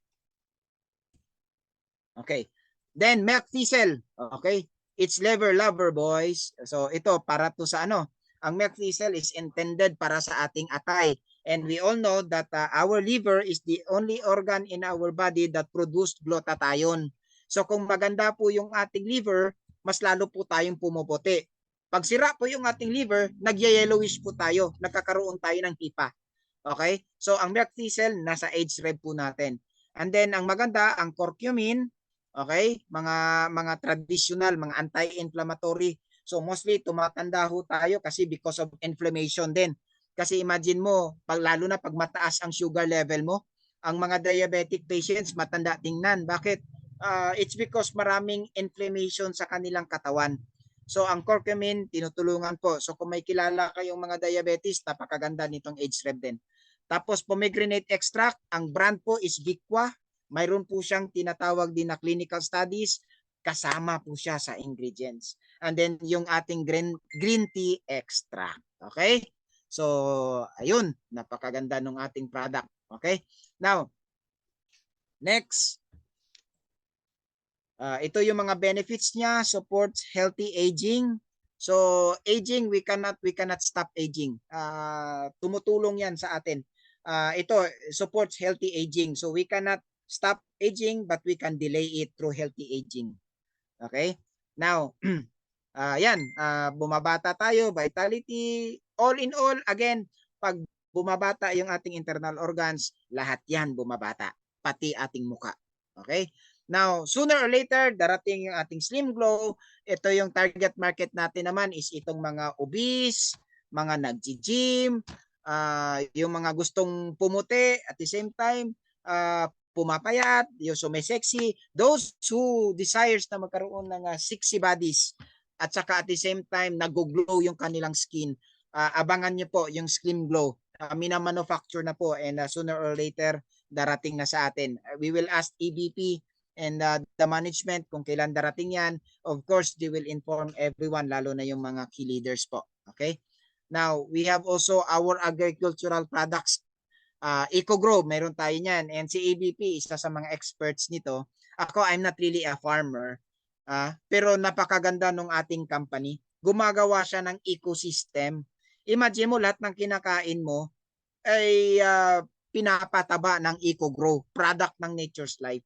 Okay. Then Mectisel. Okay? It's liver lover, boys. So ito para to sa ano? Ang Mectisel is intended para sa ating atay. And we all know that our liver is the only organ in our body that produced glutathione. So kung maganda po yung ating liver, mas lalo po tayong pumuputi. Pag sira po yung ating liver, nag-yellowish po tayo, nagkakaroon tayo ng hipa. Okay? So ang Mectisel nasa HREV po natin. And then ang maganda, ang curcumin, okay? Mga traditional, mga anti-inflammatory. So mostly tumatanda ho tayo kasi because of inflammation din. Kasi imagine mo, lalo na pag mataas ang sugar level mo, ang mga diabetic patients matanda tingnan. Bakit? It's because maraming inflammation sa kanilang katawan. So ang curcumin, tinutulungan po. So kung may kilala kayong mga diabetes, napakaganda nitong HREV din. Tapos pomegranate extract, ang brand po is Vicqua. Mayroon po siyang tinatawag din na clinical studies. Kasama po siya sa ingredients. And then yung ating green tea extract. Okay? So, ayun, napakaganda ng ating product. Okay? Now, next. Ito yung mga benefits niya, supports healthy aging. So, aging, we cannot stop aging. Tumutulong yan sa atin. Ito, supports healthy aging. So, we cannot stop aging, but we can delay it through healthy aging. Okay? Now, yan, bumabata tayo, vitality, all in all, again, pag bumabata yung ating internal organs, lahat yan bumabata, pati ating muka. Okay? Now, sooner or later, darating yung ating slim glow. Ito yung target market natin naman is itong mga obese, mga nag-gym, yung mga gustong pumuti at the same time, pumapayat, yung sumesexy, those who desires na magkaroon ng sexy bodies at saka at the same time nag-glow yung kanilang skin. Abangan nyo po yung skin glow. Mina-manufacture na po and sooner or later darating na sa atin. We will ask EBP and the management kung kailan darating yan. Of course, they will inform everyone, lalo na yung mga key leaders po. Okay? Now, we have also our agricultural products. EcoGrow, meron tayo niyan. And si EBP, isa sa mga experts nito. Ako, I'm not really a farmer. Pero napakaganda ng ating company. Gumagawa siya ng ecosystem. Imagine mo, lahat ng kinakain mo ay pinapataba ng EcoGrow, product ng Nature's Life.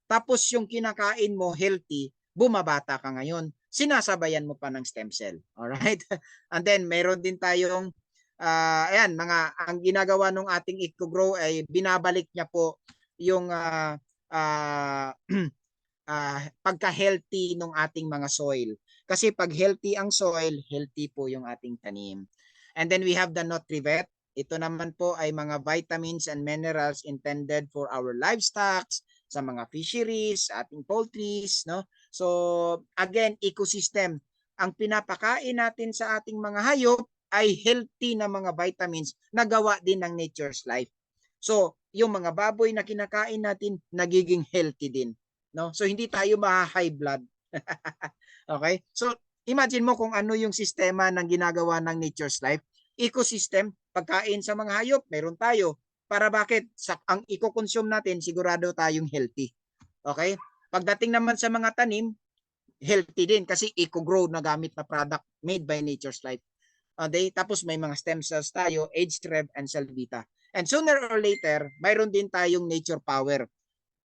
Tapos yung kinakain mo healthy, bumabata ka ngayon. Sinasabayan mo pa ng stem cell. Alright? And then meron din tayong ayan, ang ginagawa ng ating EcoGrow ay binabalik niya po yung pagka-healthy ng ating mga soil. Kasi pag healthy ang soil, healthy po yung ating tanim. And then we have the Nutrivet. Ito naman po ay mga vitamins and minerals intended for our livestock, sa mga fisheries, ating poultries, no? So, again, ecosystem. Ang pinapakain natin sa ating mga hayop ay healthy na mga vitamins na gawa din ng Nature's Life. So, yung mga baboy na kinakain natin, nagiging healthy din, no? So, hindi tayo ma-high blood. Okay? So, imagine mo kung ano yung sistema ng ginagawa ng Nature's Life. Ecosystem, pagkain sa mga hayop, meron tayo. Para bakit? Ang i-consume natin, sigurado tayong healthy. Okay? Pagdating naman sa mga tanim, healthy din kasi eco-grow na gamit na product made by Nature's Life. Okay? Tapos may mga stem cells tayo, Age-Rev and Cellvita. And sooner or later, mayroon din tayong Nature Power.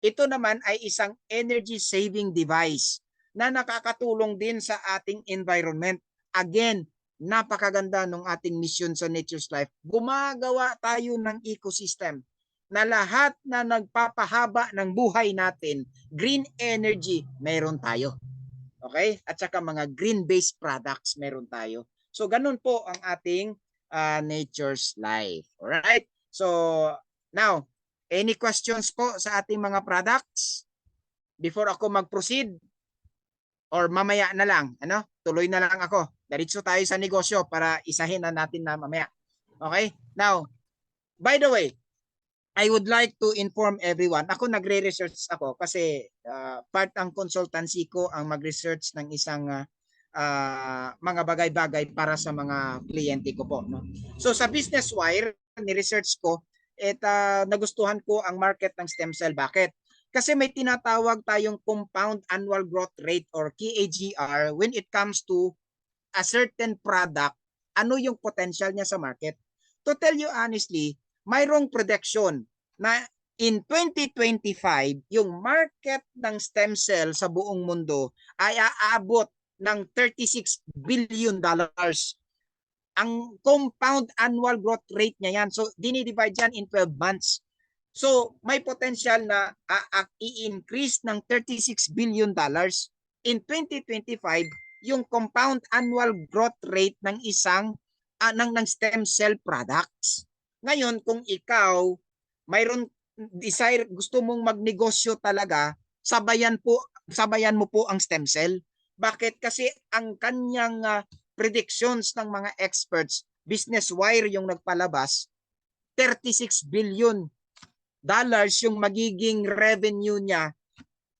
Ito naman ay isang energy saving device na nakakatulong din sa ating environment. Again, napakaganda ng ating mission sa Nature's Life. Gumagawa tayo ng ecosystem na lahat na nagpapahaba ng buhay natin, green energy, meron tayo. Okay? At saka mga green-based products, meron tayo. So, ganun po ang ating Nature's Life. Alright? So, now, any questions po sa ating mga products? Before ako mag-proceed? Or mamaya na lang? Ano? Tuloy na lang ako. Diretso tayo sa negosyo para isahin na natin na mamaya. Okay? Now, by the way, I would like to inform everyone. Ako nagre-research ako kasi part ang consultancy ko ang mag-research ng isang mga bagay-bagay para sa mga kliyente ko po. No? So sa Business Wire, ni-research ko, nagustuhan ko ang market ng stem cell. Bakit? Kasi may tinatawag tayong compound annual growth rate or CAGR when it comes to a certain product, ano yung potential niya sa market. To tell you honestly, mayroong prediction na in 2025, yung market ng stem cell sa buong mundo ay aabot ng $36 billion. Ang compound annual growth rate niya yan. So, dinidivide yan in 12 months. So, may potential na i-increase ng $36 billion. In 2025, yung compound annual growth rate ng isang ng stem cell products. Ngayon, kung ikaw mayroon desire, gusto mong magnegosyo talaga, sabayan mo po ang stem cell. Bakit? Kasi ang kanyang predictions ng mga experts, Business Wire yung nagpalabas, $36 billion yung magiging revenue niya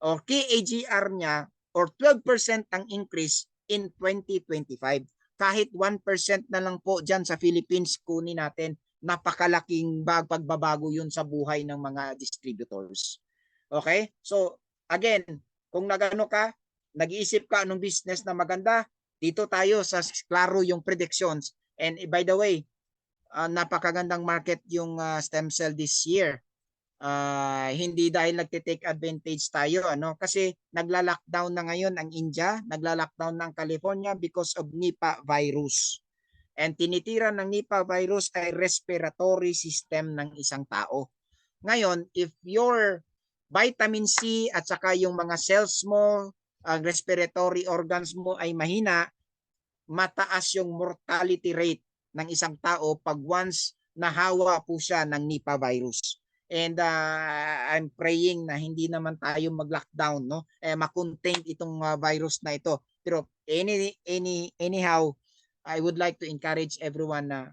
or KAGR niya or 12% ang increase in 2025. Kahit 1% na lang po dyan sa Philippines kunin natin, napakalaking pagbabago yun sa buhay ng mga distributors. Okay? So, again, kung nagano ka, nag-iisip ka anong business na maganda, dito tayo sa klaro yung predictions. And by the way, napakagandang market yung stem cell this year. Hindi dahil nagte-take advantage tayo kasi nagla-lockdown na ngayon ang India, nagla-lockdown ng California because of Nipah virus. And tinitira ng Nipah virus ay respiratory system ng isang tao. Ngayon, if your vitamin C at saka yung mga cells mo, ang respiratory organs mo ay mahina, mataas yung mortality rate ng isang tao pag once nahawa po siya ng Nipah virus. And I'm praying na hindi naman tayo mag-lockdown, no? Ma-contain itong virus na ito. Pero anyhow, I would like to encourage everyone na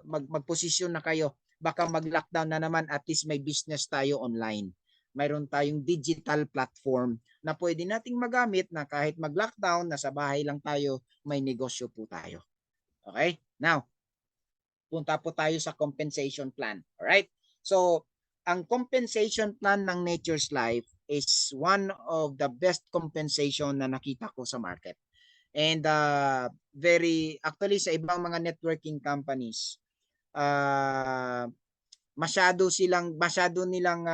magposisyon na kayo. Baka mag-lockdown na naman, at least may business tayo online. Mayroon tayong digital platform na pwede nating magamit na kahit mag-lockdown, nasa bahay lang tayo, may negosyo po tayo. Okay? Now, punta po tayo sa compensation plan. Alright? So, ang compensation plan ng Nature's Life is one of the best compensation na nakita ko sa market. And actually sa ibang mga networking companies, masyado nilang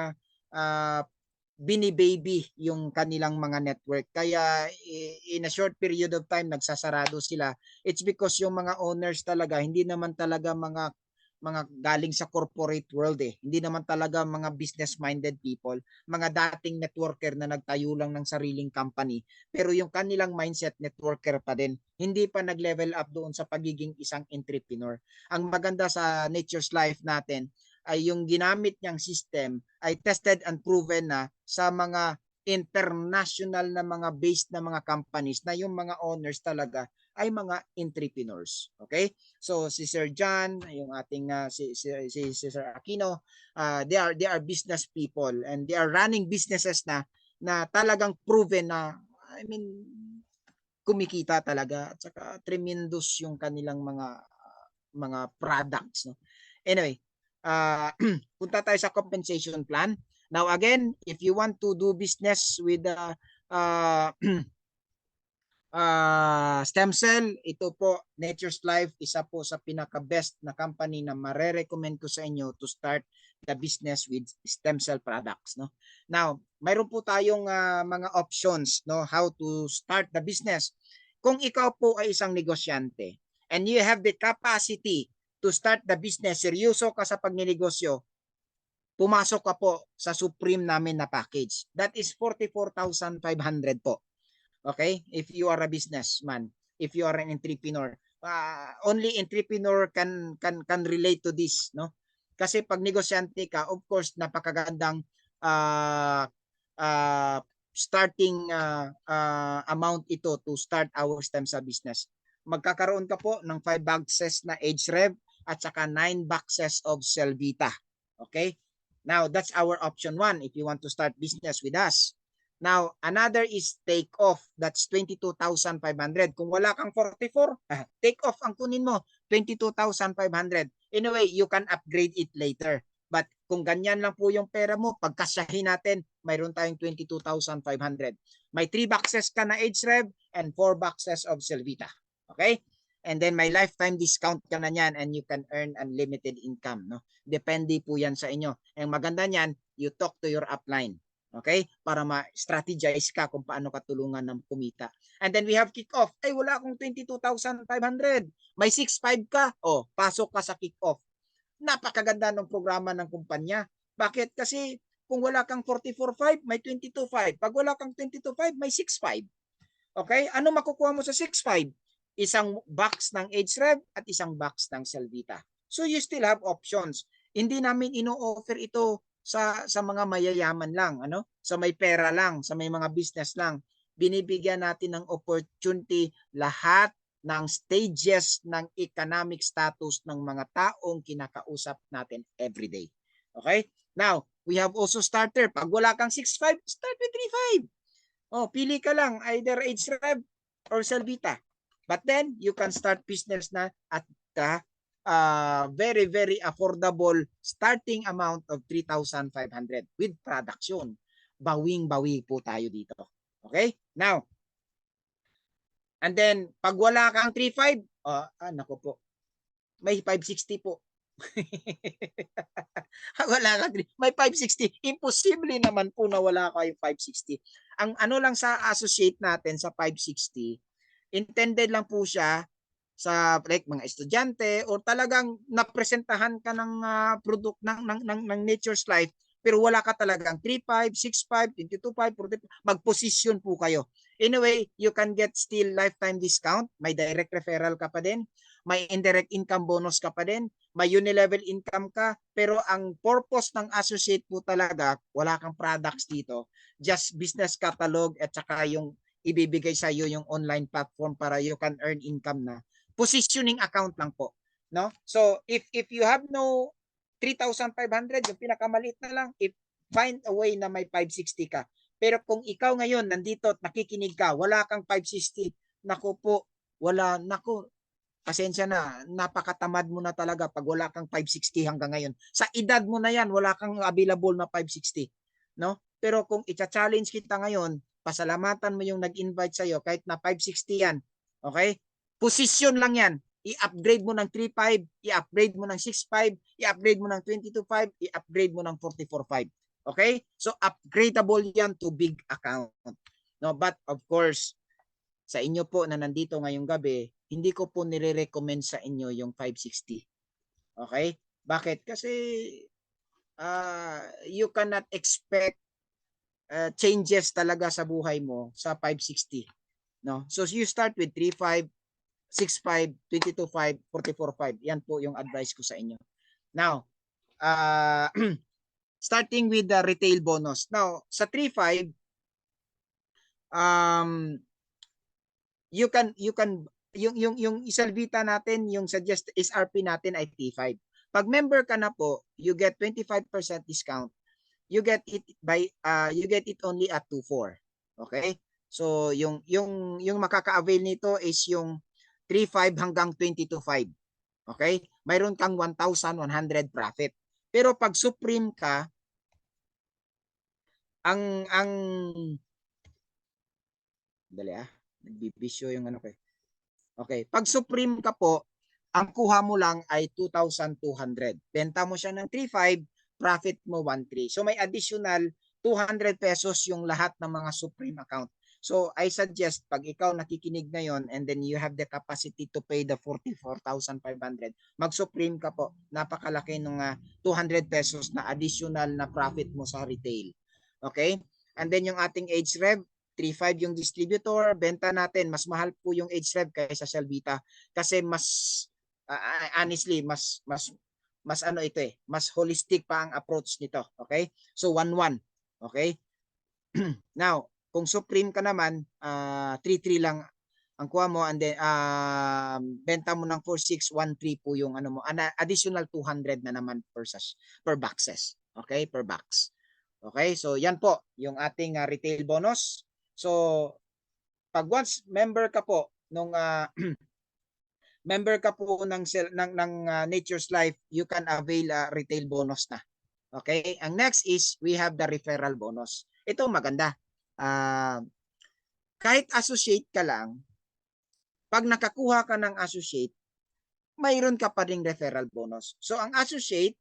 binibaby yung kanilang mga network. Kaya in a short period of time nagsasarado sila. It's because yung mga owners talaga hindi naman talaga mga galing sa corporate world Hindi naman talaga mga business-minded people, mga dating networker na nagtayo lang ng sariling company. Pero yung kanilang mindset, networker pa din. Hindi pa nag-level up doon sa pagiging isang entrepreneur. Ang maganda sa Nature's Life natin ay yung ginamit niyang system ay tested and proven na sa mga international na mga based na mga companies na yung mga owners talaga ay mga entrepreneurs. Okay? So si Sir John, yung ating si Sir Aquino, they are business people and they are running businesses na talagang proven na kumikita talaga at saka tremendous yung kanilang mga products, no. Anyway, punta tayo sa compensation plan. Now again, if you want to do business with stem cell, ito po, Nature's Life, isa po sa pinaka-best na company na mare-recommend ko sa inyo to start the business with stem cell products, no? Now, mayroon po tayong mga options, no, how to start the business. Kung ikaw po ay isang negosyante and you have the capacity to start the business, seryoso ka sa pagninegosyo, pumasok ka po sa Supreme namin na package. That is 44,500 po. Okay? If you are a businessman, if you are an entrepreneur, only entrepreneur can relate to this, no? Kasi pag negosyante ka, of course, napakagandang starting amount ito to start our stem cell business. Magkakaroon ka po ng 5 boxes na Age-Rev at saka 9 boxes of Celvita. Okay? Now, that's our option 1 if you want to start business with us. Now, another is take off. That's 22,500. Kung wala kang 44, take off ang kunin mo, 22,500. Anyway, you can upgrade it later. But kung ganyan lang po yung pera mo, pagkasyahin natin, mayroon tayong 22,500. May 3 boxes ka na Age-Rev and 4 boxes of Celvita. Okay? And then may lifetime discount ka na yan and you can earn unlimited income. No? Depende po yan sa inyo. Ang maganda niyan, you talk to your upline. Okay? Para ma-strategize ka kung paano ka tulungan ng kumita. And then we have kick-off. Ay, wala akong 22,500. May 6,500 ka. O, pasok ka sa kick-off. Napakaganda ng programa ng kumpanya. Bakit? Kasi kung wala kang 44,500, may 22,500. Pag wala kang 22,500, may 6,500. Okay? Ano makukuha mo sa 6,500? Isang box ng Age-Rev at isang box ng Celvita. So you still have options. Hindi namin ino-offer ito sa mga mayayaman lang, ano? Sa may pera lang, sa may mga business lang. Binibigyan natin ng opportunity lahat ng stages ng economic status ng mga taong kinakausap natin every day. Okay? Now, we have also starter. Pag wala kang 6,500, start with 3,500. Oh, pili ka lang, either Age-Rev or Celvita. But then, you can start business na at the very, very affordable starting amount of 3,500 with production. Bawing-bawi po tayo dito. Okay? Now, and then, pag wala kang 3,500, naku po, may 560 po. Wala kang 3, may 560. Imposible naman po na wala kayong 560. Ang ano lang sa associate natin sa 560, intended lang po siya sa like mga estudyante or talagang napresentahan ka ng product ng Nature's Life pero wala ka talagang 3,500, 6,500, 22,500, 45, mag-position po kayo. Anyway, you can get still lifetime discount, may direct referral ka pa din, may indirect income bonus ka pa din, may unilevel income ka, pero ang purpose ng associate po talaga, wala kang products dito, just business catalog at saka yung ibibigay sa iyo yung online platform para you can earn income na. Positioning account lang po, no? So if you have no 3,500, yung pinakamaliit na lang, if find a way na may 560 ka. Pero kung ikaw ngayon nandito at nakikinig ka, wala kang 560, naku po, pasensya na, napakatamad mo na talaga pag wala kang 560 hanggang ngayon. Sa edad mo na yan, wala kang available na 560, no? Pero kung i-challenge kita ngayon, pasalamatan mo yung nag-invite sa'yo kahit na 560 yan, okay? Position lang yan. I-upgrade mo ng 3,500, i-upgrade mo ng 6,500, i-upgrade mo ng 22,500, i-upgrade mo ng 44,500. Okay? So upgradable yan to big account. No, but of course, sa inyo po na nandito ngayong gabi, hindi ko po nire-recommend sa inyo yung 560. Okay? Bakit? Kasi you cannot expect changes talaga sa buhay mo sa 560. No? So you start with 3,500, 6,500, 22,500, 44,500. Yan po yung advice ko sa inyo. Now, starting with the retail bonus. Now, sa 3,500, you can yung Celvita natin, yung suggest SRP natin ay 3,500. Pag member ka na po, you get 25% discount. You get it only at 2,400. Okay? So yung makaka-avail nito is yung 3,500 hanggang 22,500. Okay? Mayroon kang 1,100 profit. Pero pag Supreme ka, ang dali Nagbibisyo yung ano ko eh. Okay. Pag Supreme ka po, ang kuha mo lang ay 2,200. Benta mo siya ng 3,500, profit mo 1,300. So may additional 200 pesos yung lahat ng mga Supreme account. So I suggest pag ikaw nakikinig ngayon and then you have the capacity to pay the 44,500, mag-Supreme ka po. Napakalaki ng 200 pesos na additional na profit mo sa retail. Okay? And then yung ating age rev, 3,500 yung distributor, benta natin. Mas mahal po yung age rev kaysa Selvita kasi mas honestly mas ano ito eh, mas holistic pa ang approach nito. Okay? So 1-1. Okay? Now, kung Supreme ka naman, 3-3 lang ang kuha mo and then benta mo ng 4,613 po yung ano mo. Additional 200 na naman per boxes. Okay? Per box. Okay? So yan po yung ating retail bonus. So pag once member ka po nung member ka po ng Nature's Life, you can avail retail bonus na. Okay? Ang next is we have the referral bonus. Ito maganda. Kahit associate ka lang, pag nakakuha ka ng associate, mayroon ka pa ring referral bonus. So ang associate,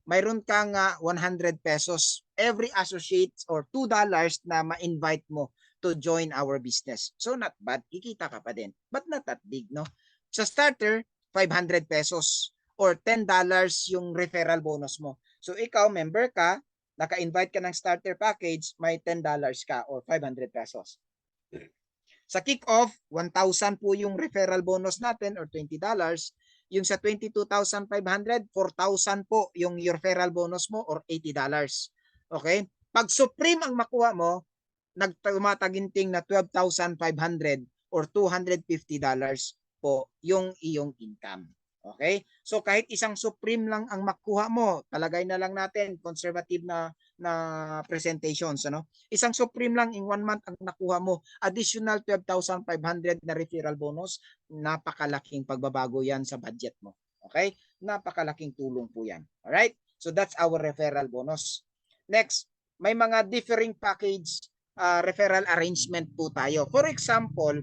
mayroon kang 100 pesos every associate or $2 na ma-invite mo to join our business. So not bad, kikita ka pa din. But not that big, no? Sa starter, 500 pesos or $10 yung referral bonus mo. So ikaw, member ka, naka-invite ka ng starter package, may $10 ka or 500 pesos. Sa kick-off, 1,000 po yung referral bonus natin or $20. Yung sa 22,500, 4,000 po yung referral bonus mo or $80. Okay? Pag Supreme ang makuha mo, nagtumataginting na 12,500 or $250 po yung iyong income. Okay? So kahit isang Supreme lang ang makuha mo, talagay na lang natin conservative na presentations, ano? Isang Supreme lang in 1 month ang nakuha mo, additional 12,500 na referral bonus, napakalaking pagbabago yan sa budget mo. Okay? Napakalaking tulong po yan. Alright? So that's our referral bonus. Next, may mga differing package referral arrangement po tayo. For example,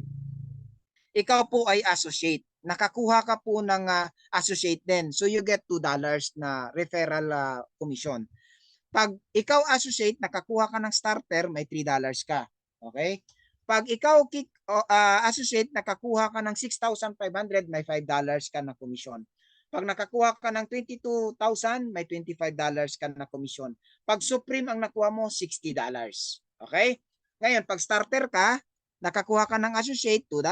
ikaw po ay associate. Nakakuha ka po ng associate din. So you get $2 na referral commission. Pag ikaw associate, nakakuha ka ng starter, may $3 ka. Okay? Pag ikaw associate, nakakuha ka ng 6,500, may $5 ka na commission. Pag nakakuha ka ng 22,000, may $25 ka na commission. Pag Supreme ang nakuha mo, $60. Okay? Ngayon, pag starter ka, nakakuha ka ng associate, $2.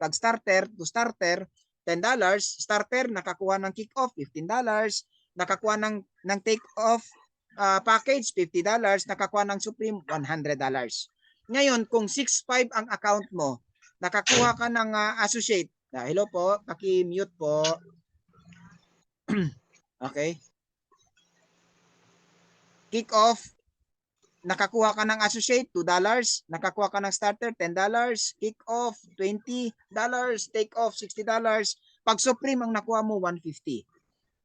Pag starter, to starter, $10. Starter, nakakuha ng kick-off, $15. Nakakuha ng take-off package, $50. Nakakuha ng Supreme, $100. Ngayon, kung 6,500 ang account mo, nakakuha ka ng associate. Hello po, paki-mute po. Okay. Kick-off, nakakuha ka ng associate, $2. Nakakuha ka ng starter, $10. Kick-off, $20. Take-off, $60. Pag Supreme ang nakuha mo, $150.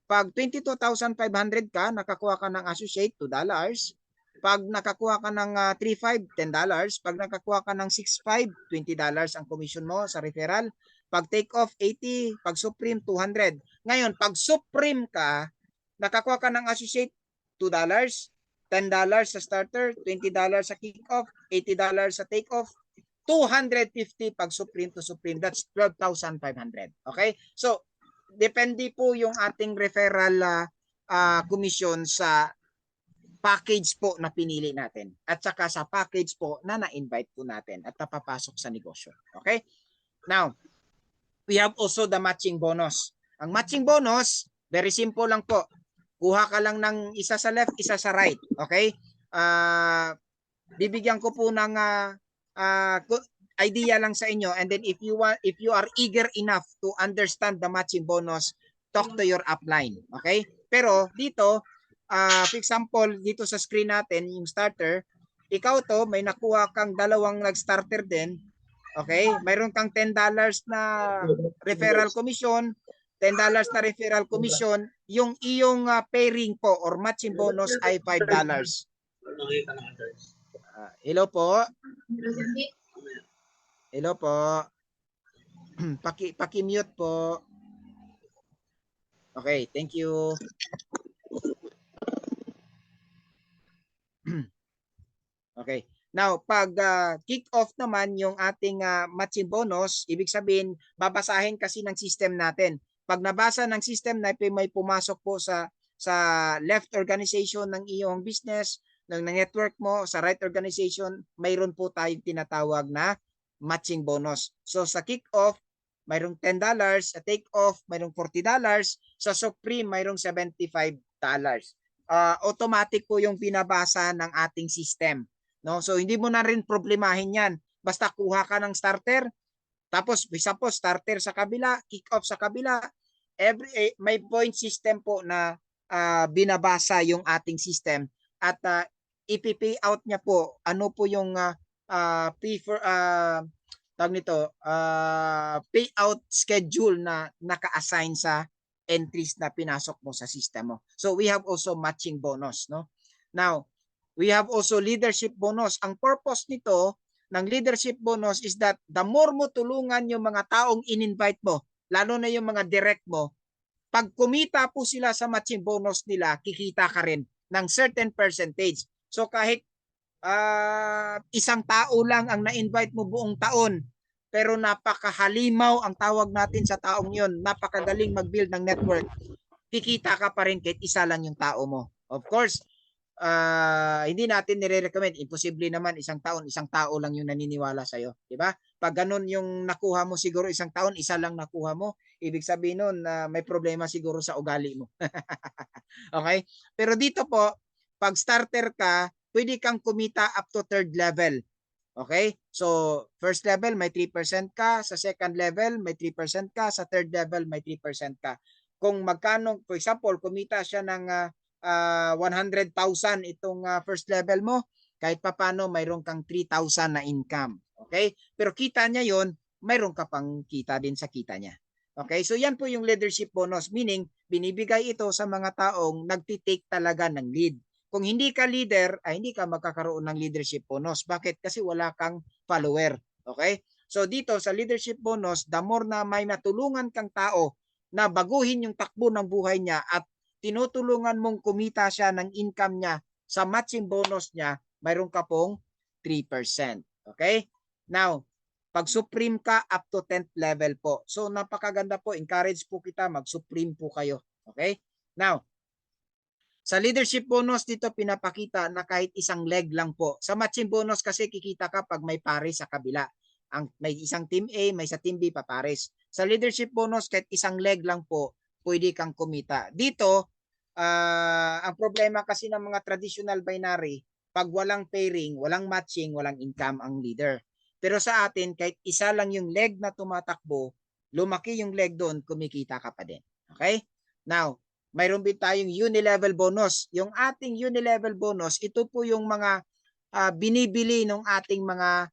Pag 22,500 ka, nakakuha ka ng associate, $2. Pag nakakuha ka ng 3,500, $10. Pag nakakuha ka ng 6,500, $20 ang commission mo sa referral. Pag take-off, $80. Pag Supreme, $200. Ngayon, pag Supreme ka, nakakuha ka ng associate, $2. $10 sa starter, $20 sa kick-off, $80 sa take-off, $250 pag Supreme to Supreme. That's 12,500. Okay? So, depende po yung ating referral commission sa package po na pinili natin at saka sa package po na na-invite po natin at napapasok sa negosyo. Okay? Now, we have also the matching bonus. Ang matching bonus, very simple lang po. Kuha ka lang ng isa sa left, isa sa right. Okay? Bibigyan ko po ng idea lang sa inyo, and then if you are eager enough to understand the matching bonus, talk to your upline. Okay? Pero dito, for example, dito sa screen natin, yung starter, ikaw to, may nakuha kang dalawang nag-starter din. Okay? Mayroon kang $10 na referral commission, $10 na referral commission, yung iyong pairing po or matching bonus ay $5. Hello po. Hello po. Paki-mute po. Okay, thank you. Okay. Now, pag kick off naman yung ating matching bonus, ibig sabihin, babasahin kasi ng system natin. Pag nabasa ng system na may pumasok po sa left organization ng iyong business, ng network mo, sa right organization, mayroon po tayong tinatawag na matching bonus. So sa kick off, mayroong $10, sa take off, mayroong $40, sa Supreme, mayroong $75. Automatic po yung binabasa ng ating system. No? So hindi mo na rin problemahin yan. Basta kuha ka ng starter, tapos isa po starter sa kabila, kick off sa kabila. May point system po na binabasa yung ating system at ipipay out niya po ano po yung payout schedule na naka-assign sa entries na pinasok mo sa system mo. So we have also matching bonus, no? Now, we have also leadership bonus. Ang purpose nito ng leadership bonus is that the more mo tulungan yung mga taong in-invite mo, lalo na yung mga direct mo, pag kumita po sila sa matching bonus nila, kikita ka rin ng certain percentage. So kahit isang tao lang ang na-invite mo buong taon, pero napakahalimaw ang tawag natin sa taong yon, napakagaling mag-build ng network, kikita ka pa rin kahit isa lang yung tao mo. Of course, hindi natin nire-recommend. Imposible naman isang tao lang yung naniniwala sa'yo. Diba? Pag ganun yung nakuha mo, siguro isang taon, isa lang nakuha mo, ibig sabihin nun may problema siguro sa ugali mo. Okay? Pero dito po, pag starter ka, pwede kang kumita up to third level. Okay? So, first level, may 3% ka. Sa second level, may 3% ka. Sa third level, may 3% ka. Kung magkano, for example, kumita siya ng 100,000 itong first level mo, kahit papano, mayroon kang 3,000 na income. Okay? Pero kita niya yon, mayroon ka pang kita din sa kita niya. Okay? So, yan po yung leadership bonus. Meaning, binibigay ito sa mga taong nagtitake talaga ng lead. Kung hindi ka leader, ay hindi ka magkakaroon ng leadership bonus. Bakit? Kasi wala kang follower. Okay? So dito sa leadership bonus, the more na may natulungan kang tao na baguhin yung takbo ng buhay niya at tinutulungan mong kumita siya ng income niya sa matching bonus niya, mayroon ka pong 3%. Okay? Now, pag supreme ka, up to 10th level po. So napakaganda po. Encourage po kita, mag-supreme po kayo. Okay? Now, sa leadership bonus dito pinapakita na kahit isang leg lang po. Sa matching bonus kasi kikita ka pag may pares sa kabila. May isang team A, may sa team B papares. Sa leadership bonus kahit isang leg lang po, pwede kang kumita. Dito, ang problema kasi ng mga traditional binary, pag walang pairing, walang matching, walang income ang leader. Pero sa atin, kahit isa lang yung leg na tumatakbo, lumaki yung leg doon, kumikita ka pa din. Okay? Now, mayroon din tayong unilevel bonus. Yung ating unilevel bonus, ito po yung mga binibili ng ating mga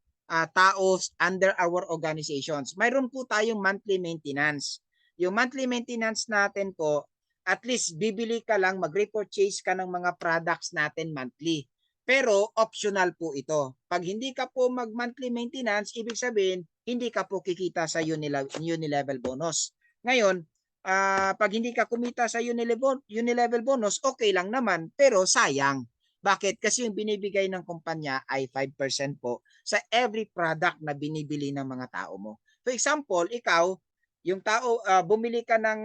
tao under our organizations. Mayroon po tayong monthly maintenance. Yung monthly maintenance natin po, at least bibili ka lang, mag-repurchase ka ng mga products natin monthly. Pero optional po ito. Pag hindi ka po mag-monthly maintenance, ibig sabihin, hindi ka po kikita sa unilevel bonus. Ngayon, pag hindi ka kumita sa unilevel bonus, okay lang naman, pero sayang. Bakit? Kasi yung binibigay ng kumpanya ay 5% po sa every product na binibili ng mga tao mo. For example, ikaw, yung tao, bumili ka ng,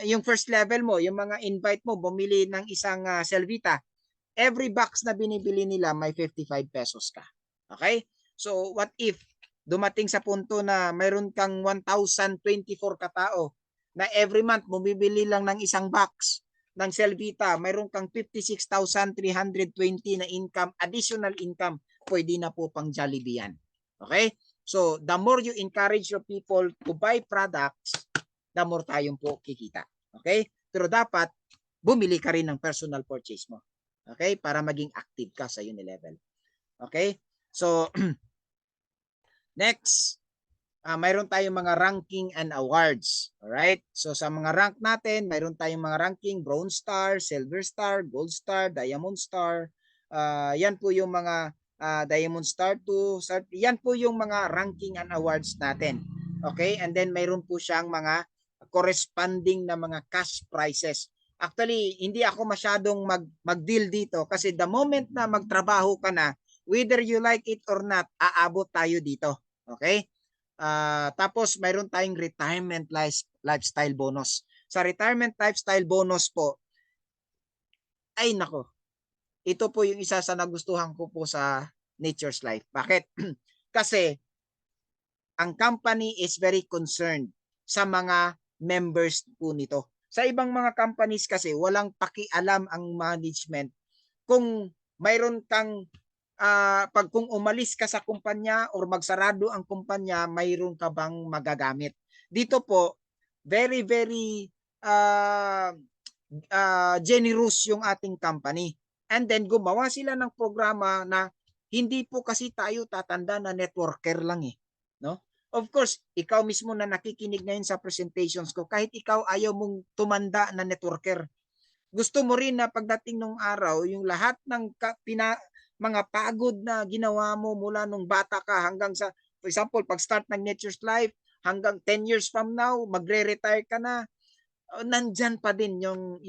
yung first level mo, yung mga invite mo, bumili ng isang Selvita. Every box na binibili nila, may 55 pesos ka. Okay? So, what if dumating sa punto na mayroon kang 1,024 katao na every month bumibili lang ng isang box ng Selvita, mayroon kang 56,320 na income, additional income, pwede na po pang Jollibee yan. Okay? So, the more you encourage your people to buy products, the more tayong po kikita. Okay? Pero dapat, bumili ka rin ng personal purchase mo. Okay? Para maging active ka sa Unilevel. Okay? So, next, mayroon tayong mga ranking and awards. Alright? So sa mga rank natin, mayroon tayong mga ranking, Bronze Star, Silver Star, Gold Star, Diamond Star. Yan po yung mga Diamond Star 2, yan po yung mga ranking and awards natin. Okay? And then mayroon po siyang mga corresponding na mga cash prizes. Actually, hindi ako masyadong mag-deal dito kasi the moment na magtrabaho ka na, whether you like it or not, aabot tayo dito. Okay? Tapos mayroon tayong retirement lifestyle bonus. Sa retirement lifestyle bonus po, ay nako, ito po yung isa sa nagustuhan ko po sa Nature's Life. Bakit? Kasi ang company is very concerned sa mga members po nito. Sa ibang mga companies kasi walang pakialam ang management kung mayroon kang pag kung umalis ka sa kumpanya or magsarado ang kumpanya, mayroon ka bang magagamit. Dito po, very generous yung ating company. And then gumawa sila ng programa na hindi po kasi tayo tatanda na networker lang eh, no? Of course, ikaw mismo na nakikinig ngayon sa presentations ko, kahit ikaw ayaw mong tumanda na networker, gusto mo rin na pagdating ng araw, yung lahat ng mga pagod na ginawa mo mula nung bata ka hanggang sa, for example, pag-start ng Nature's Life, hanggang 10 years from now, magre-retire ka na, nandyan pa din yung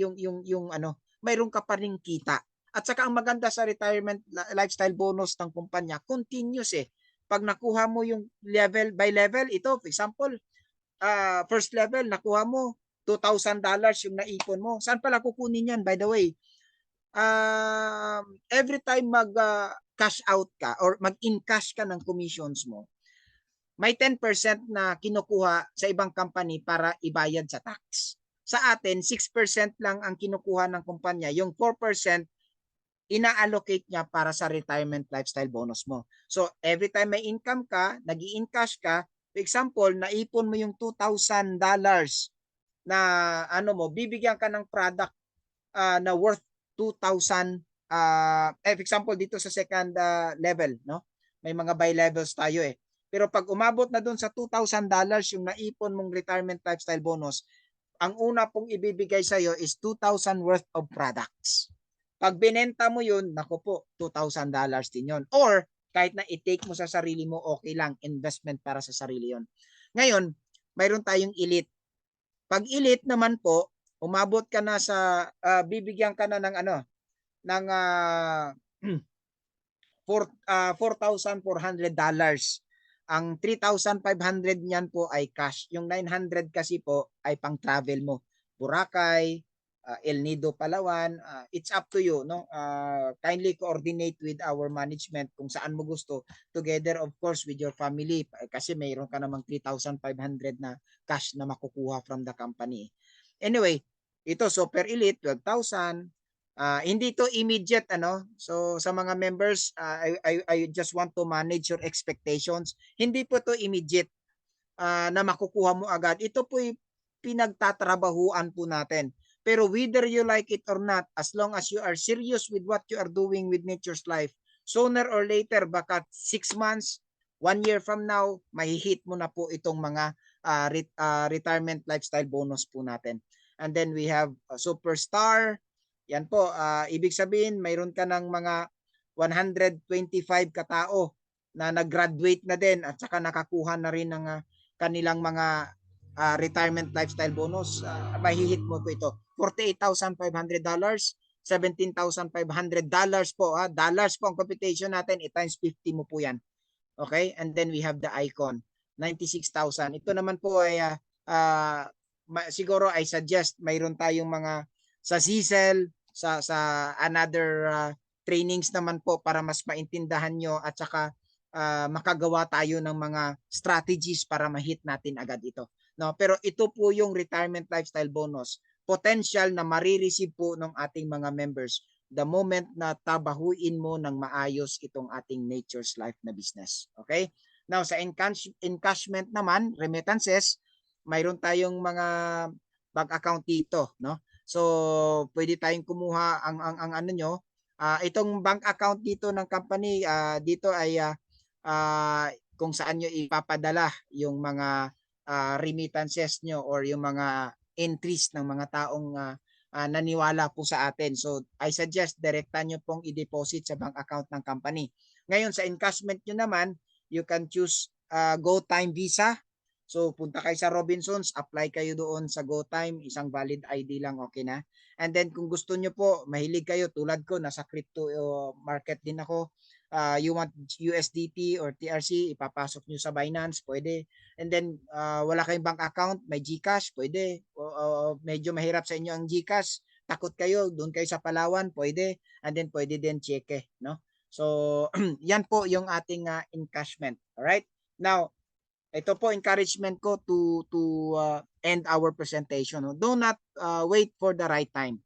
ano, mayroon ka pa rin kita. At saka ang maganda sa retirement lifestyle bonus ng kumpanya, continuous eh. Pag nakuha mo yung level by level, ito, for example, first level, nakuha mo, $2,000 yung naipon mo. Saan pala kukunin yan, by the way? Every time mag-cash out ka or mag-in-cash ka ng commissions mo, may 10% na kinukuha sa ibang company para ibayad sa tax. Sa atin, 6% lang ang kinukuha ng kumpanya. Yung 4%, ina-allocate niya para sa retirement lifestyle bonus mo. So, every time may income ka, nag-i-encash ka, for example, naipon mo yung $2,000 na ano mo, bibigyan ka ng product na worth 2,000 for example dito sa second level, no? May mga buy levels tayo eh. Pero pag umabot na doon sa $2,000 yung naipon mong retirement lifestyle bonus, ang una pong ibibigay sa iyo is 2,000 worth of products. Pag binenta mo yun, nako po, $2,000 din yun. Or kahit na i-take mo sa sarili mo, okay lang, investment para sa sarili yun. Ngayon, mayroon tayong elite. Pag elite naman po, umabot ka na sa bibigyan ka na ng ano, ng $4,400. Ang 3,500 niyan po ay cash. Yung 900 kasi po ay pang travel mo. Boracay, El Nido, Palawan, it's up to you, no? Kindly coordinate with our management kung saan mo gusto, together of course with your family, kasi mayroon ka namang 3,500 na cash na makukuha from the company. Anyway, ito super elite 12,000. Hindi to immediate ano. So sa mga members, I just want to manage your expectations. Hindi po to immediate na makukuha mo agad. Ito po pinagtatrabahuan po natin. Pero whether you like it or not, as long as you are serious with what you are doing with Nature's Life, sooner or later, baka 6 months, 1 year from now, mahihit mo na po itong mga retirement lifestyle bonus po natin. And then we have Superstar. Yan po, ibig sabihin, mayroon ka ng mga 125 katao na nag-graduate na din at saka nakakuha na rin ng kanilang mga retirement lifestyle bonus. Mahihit mo po ito. $48,500, $17,500 po. Dollars po ang computation natin. I-times 50 mo po yan. Okay? And then we have the icon. 96,000. Ito naman po ay siguro I suggest mayroon tayong mga sa CSEL, sa another trainings naman po para mas maintindahan nyo at saka makagawa tayo ng mga strategies para ma-hit natin agad ito. No, pero ito po yung retirement lifestyle bonus. Potential na marireceive po ng ating mga members the moment na tabahuin mo ng maayos itong ating Nature's Life na business. Okay? Now, sa encashment naman, remittances, mayroon tayong mga bank account dito, no? So, pwede tayong kumuha ang ano nyo. Itong bank account dito ng company, dito ay kung saan nyo ipapadala yung mga remittances nyo or yung mga entries ng mga taong naniwala po sa atin. So I suggest direkta nyo pong i-deposit sa bank account ng company. Ngayon sa encashment nyo naman, you can choose GoTime Visa. So punta kayo sa Robinsons, apply kayo doon sa GoTime, isang valid ID lang, okay na. And then kung gusto nyo po, mahilig kayo tulad ko, nasa crypto market din ako, you want USDT or TRC, ipapasok nyo sa Binance, pwede. And then wala kayong bank account, may GCash, pwede. Medyo mahirap sa inyo ang GCash, takot kayo, doon kayo sa Palawan, pwede. And then pwede din cheque, no? So yan po yung ating encashment. Alright? Now, ito po encouragement ko to end our presentation. No? Do not wait for the right time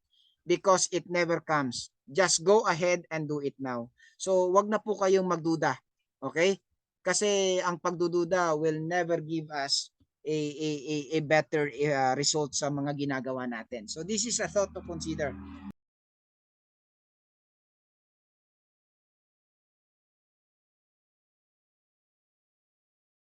because it never comes. Just go ahead and do it now. So wag na po kayong magduda. Okay? Kasi ang pagdududa will never give us a better result sa mga ginagawa natin. So this is a thought to consider.